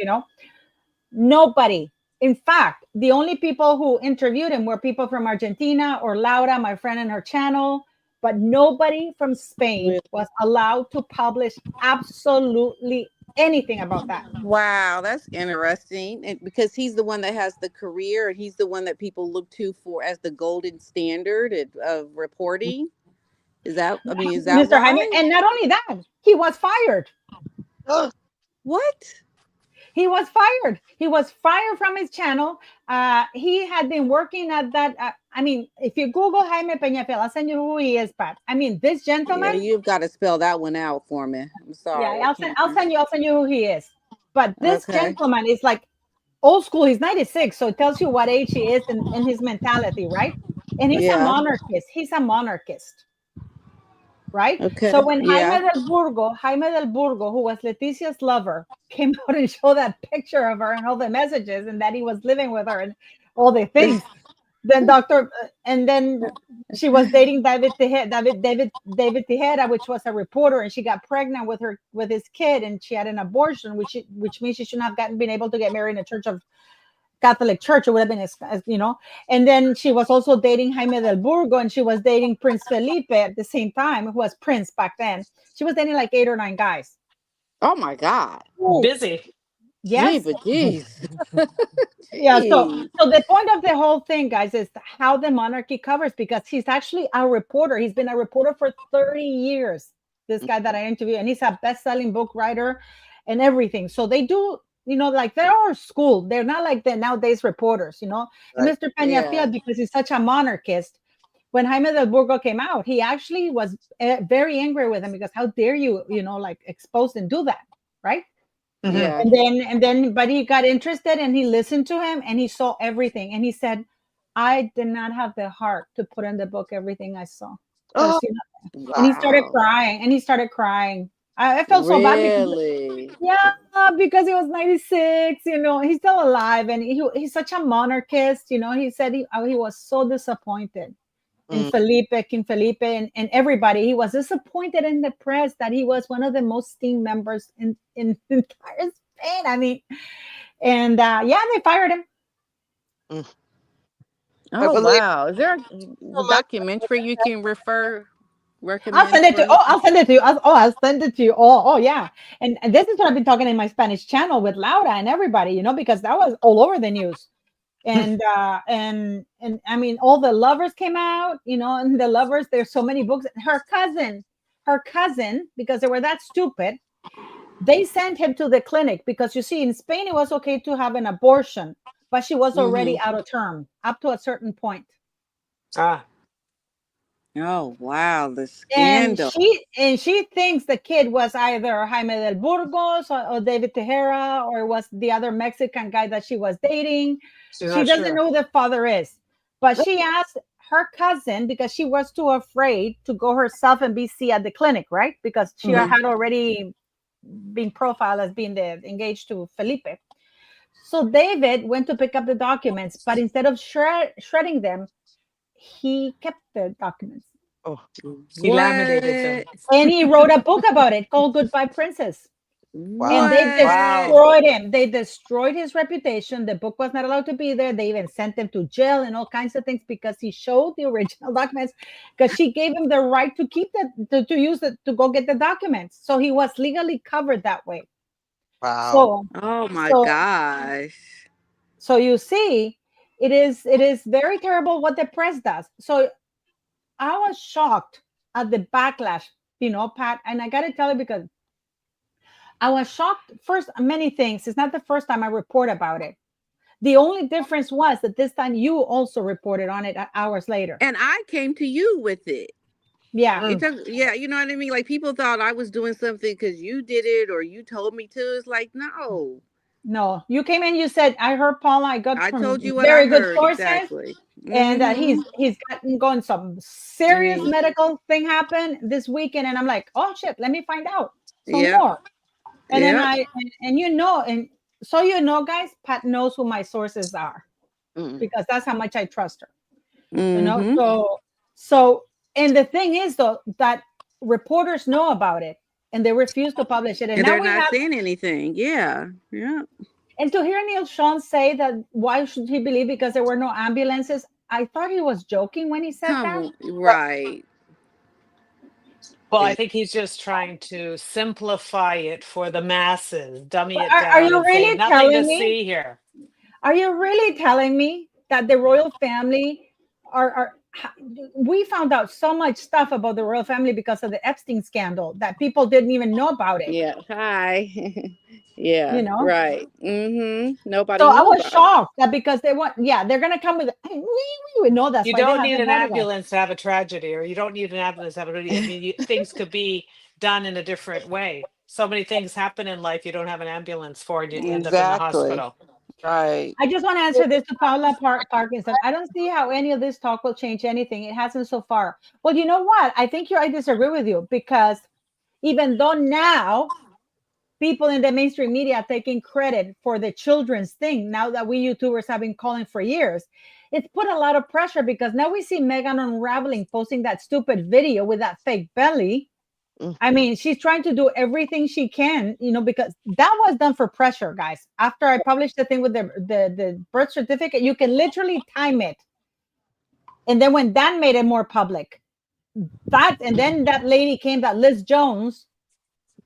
Nobody. In fact, the only people who interviewed him were people from Argentina or Laura, my friend in her channel, but nobody from Spain Really. was allowed to publish absolutely anything about that. Wow, that's interesting. And because he's the one that has the career, and he's the one that people look to for as the golden standard of reporting. Is that Mr. Jaime, why? and not only that, he was fired. What? He was fired. He was fired from his channel. He had been working at that. I mean, if you Google Jaime Peñafiel, I'll send you who he is, Pat. I mean, this Yeah, gentleman. you've got to spell that one out for me. I'm Yeah, sorry, I can't. I'll send you who he is. But this Okay. gentleman is like old school. He's 96, so it tells you what age he is and his mentality, right? And he's a Yeah. monarchist. He's a monarchist, right? So Okay. when Yeah. Jaime del Burgo, who was Leticia's lover, came out and showed that picture of her and all the messages and that he was living with her and all the things, then and then she was dating David Tejera, which was a reporter, and she got pregnant with his kid, and she had an abortion, which means she shouldn't have been able to get married in a church of Catholic Church. It would have been, and then she was also dating Jaime del Burgo, and she was dating Prince Felipe at the same time, who was Prince back then. She was dating like 8 or 9 guys. Oh my God. Busy. Gee, Yes. but geez. Yeah. So, Gee. so the point of the whole thing, guys, is how the monarchy covers, because he's actually a reporter. He's been a reporter for 30 years. This guy that I interviewed, and he's a best-selling book writer and everything. So they do, like they're school. They're not like the nowadays reporters. And Right. Mr. Yeah. Peñafiel, because he's such a monarchist, when Jaime del Burgo came out, he actually was very angry with him because how dare you, like expose and do that, right? Yeah. But he got interested and he listened to him and he saw everything and he said, I did not have the heart to put in the book everything I saw. Oh, And he started wow. crying and he started crying. I felt so bad because Really? because he was 96, he's still alive and he's such a monarchist, he said he was so disappointed in Mm. King Felipe and everybody. He was disappointed in the press that he was one of the most esteemed members in entire Spain. I mean, and they fired him. Mm. I Oh believe wow. Is there a so much. documentary you can I'll recommend send it to. for? Oh, I'll send it to you. I'll send it to you. Oh, yeah. And this is what I've been talking in my Spanish channel with Laura and everybody. Because that was all over the news. And I mean, all the lovers came out. And the lovers. There's so many books. Her cousin, because they were that stupid, they sent him to the clinic because you see, in Spain it was okay to have an abortion, but she was already Mm-hmm. out of term up to a certain point. Ah, Oh wow, the And scandal. she thinks the kid was either Jaime del Burgos or David Tejera, or was the other Mexican guy that she was dating. she's She not doesn't sure. know who the father is, but she asked her cousin because she was too afraid to go herself and be seen at the clinic, right? Because she Mhm. had already been profiled as being engaged to Felipe. So David went to pick up the documents, but instead of shredding them, he kept the documents. Oh, He laminated What? them. And he wrote a book about it called Goodbye Princess. wow. And they What? Wow. destroyed him. They destroyed his reputation. The book was not allowed to be there. They even sent him to jail and all kinds of things because he showed the original documents, because she gave him the right to keep to use it, to go get the documents. So he was legally covered that way. Wow. So Oh my so gosh. so you see, it is very terrible what the press does. So I was shocked at the backlash, Pat, and I got to tell you, because I was shocked. First, many things. It's not the first time I report about it. The only difference was that this time you also reported on it hours later. And I came to you with it. Yeah. It Mm. took, yeah, you know what I mean? Like people thought I was doing something because you did it or you told me to. It's like, no. No, you came in, you said, I heard Paula, I got I from told you what I very good heard sources, exactly. and that Mm-hmm. he's gotten going some serious Mm, medical thing happened this weekend. And I'm like, oh shit, let me find out some yep. more. And then Yep. and so guys, Pat knows who my sources are, Mm. because that's how much I trust her. Mm-hmm. So and the thing is, though, that reporters know about it and they refuse to publish it. And And now they're we not have, saying anything. Yeah. Yeah. and to hear Neil Sean say that, why should he believe because there were no ambulances? I thought he was joking when he said Come that. on. Right. Well, I Yeah. think he's just trying to simplify it for the masses, dummy But it are down you and say really nothing to telling me? see here. Are you really telling me that the royal family we found out so much stuff about the royal family because of the Epstein scandal that people didn't even know about it, Yeah. Hi. Yeah. you know? Right. Mm-hmm. Nobody So I knew was about it. shocked that because they want, they're going to come with, we would know that's You why they don't need haven't an notified. ambulance to have a tragedy, or you don't need an ambulance to have a tragedy. I mean, things could be done in a different way. So many things happen in life you don't have an ambulance for, and you end up in the Exactly. hospital. Right. I just want to answer this to Paula Parkinson. I don't see how any of this talk will change anything. It hasn't so far. Well, you know what? I disagree with you, because even though now people in the mainstream media are taking credit for the children's thing, now that we YouTubers have been calling for years, it's put a lot of pressure, because now we see Megan unraveling, posting that stupid video with that fake belly. Mm. I mean, she's trying to do everything she can, because that was done for pressure, guys. After I published the thing with the birth certificate, you can literally time it. And then when that made it more public, and then that lady came, that Liz Jones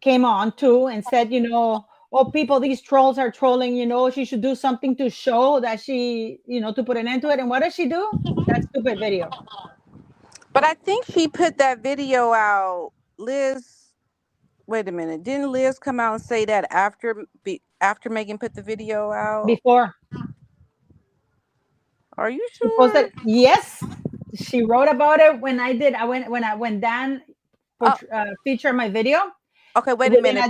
came on too and said, well, people, these trolls are trolling, she should do something to show that she, to put an end to it. And what does she do? That stupid video. But I think she put that video out. Liz, wait a minute. Didn't Liz come out and say that after Megan put the video out? Before Are you she sure? posted, yes, she wrote about it when I did. I went when Dan Oh, featured my video. okay, wait a Within minute. a,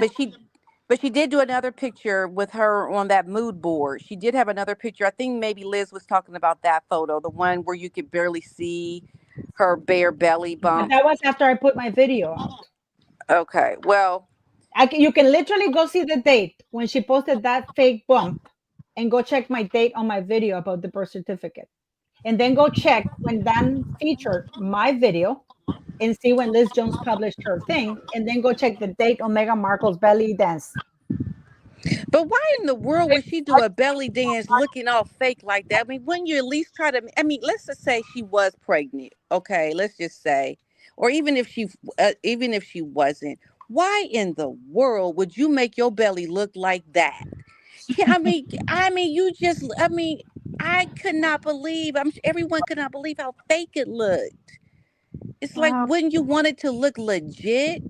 But she did do another picture with her on that mood board. She did have another picture. I think maybe Liz was talking about that photo, the one where you could barely see her bare belly but bump. that was after I put my video out. Okay, well, You can literally go see the date when she posted that fake bump, and go check my date on my video about the birth certificate, and then go check when Dan featured my video, and see when Liz Jones published her thing, and then go check the date on Meghan Markle's belly dance. but why in the world would she do a belly dance looking all fake like that? I mean, wouldn't you at least try to? I mean, let's just say she was pregnant. Okay, let's just say, or even if she wasn't, why in the world would you make your belly look like that? You just, I could not believe. Everyone could not believe how fake it looked. It's like, Uh, wouldn't you want it to look legit?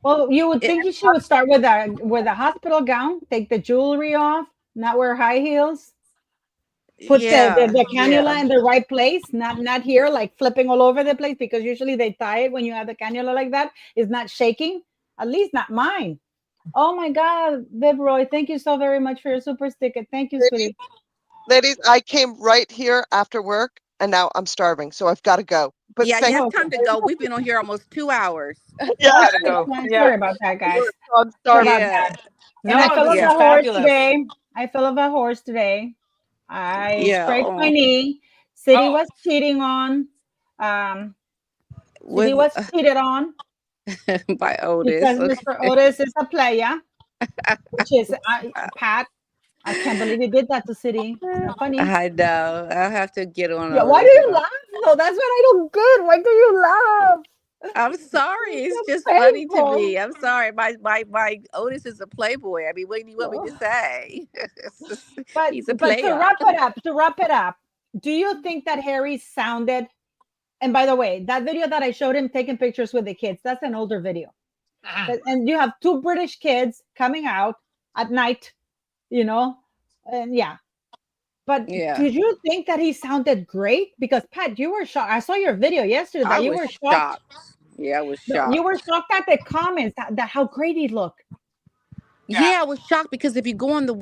well, you would It, think she would start with a hospital gown, take the jewelry off, not wear high heels, put yeah, the yeah. cannula in the right place, not here like flipping all over the place, because usually they tie it when you have the cannula like that. It's not shaking, at least not mine. Oh my God, Viv Roy, thank you so very much for your super sticker. Thank you, Ladies, sweetie. ladies, I came right here after work, and now I'm starving, so I've got to go. But Yeah, thank yeah, Oh, it's okay. time to go. We've been on here almost 2 hours. yeah, I Oh, gotta go. Yeah. sorry about that, guys. so I'm Sorry starving. about Yeah, that. And I No, fell this off yeah, is a horse fabulous. today. I fell off a horse today. I yeah. scraped my Oh, knee. City Oh, was cheating on. Um, City with was cheated on by Otis. because Okay. Mr. Otis is a player, which is Pat. I can't believe he did that to City. It's not funny. I know. I'll have to get on Yeah, why do Otis you about. laugh though? That's what I don't get. Why do you laugh? I'm sorry. It's It's so just funny to painful. me. I'm sorry. My Otis is a playboy. I mean, what do you want me to say? He's a But player. to wrap it up, do you think that Harry sounded? And by the way, that video that I showed him taking pictures with the kids, that's an older video. And you have two British kids coming out at night, you know, and yeah. But Yeah, did you think that he sounded great? Because Pat, you were shocked. I saw your video yesterday I that you was were shocked. shocked. Yeah, I was You shocked. were shocked at the comments that how great he looked. yeah. Yeah, I was shocked because if you go on the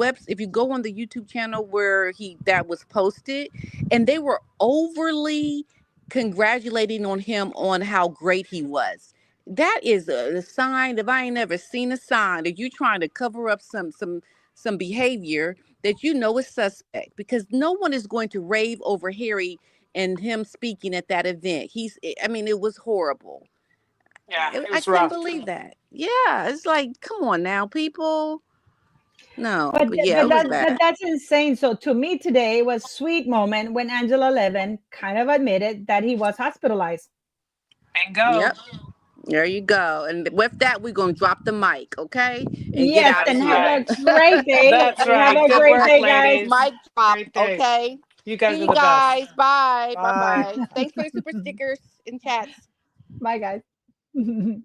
YouTube channel where he that was posted, and they were overly congratulating on him on how great he was. That is a sign. If I ain't never seen a sign that you trying to cover up some behavior that you know is suspect, because no one is going to rave over Harry and him speaking at that event. I mean, it was horrible. Yeah. It I was couldn't rough. believe that. Yeah, it's like, come on now, people. No, But but yeah, it was bad. that's insane. So to me today was sweet moment when Angela Levin kind of admitted that he was hospitalized. Bingo. Yep. There you go. And with that, we're gonna drop the mic, okay? And get Yes, out of That's and have here. a right. great day. That's Have right. a Good great work, day, guys. ladies. Mic drop, Great day. okay? You guys See are you the best. guys. Bye. Bye Bye. bye. Thanks for the super stickers and chats. Bye, guys.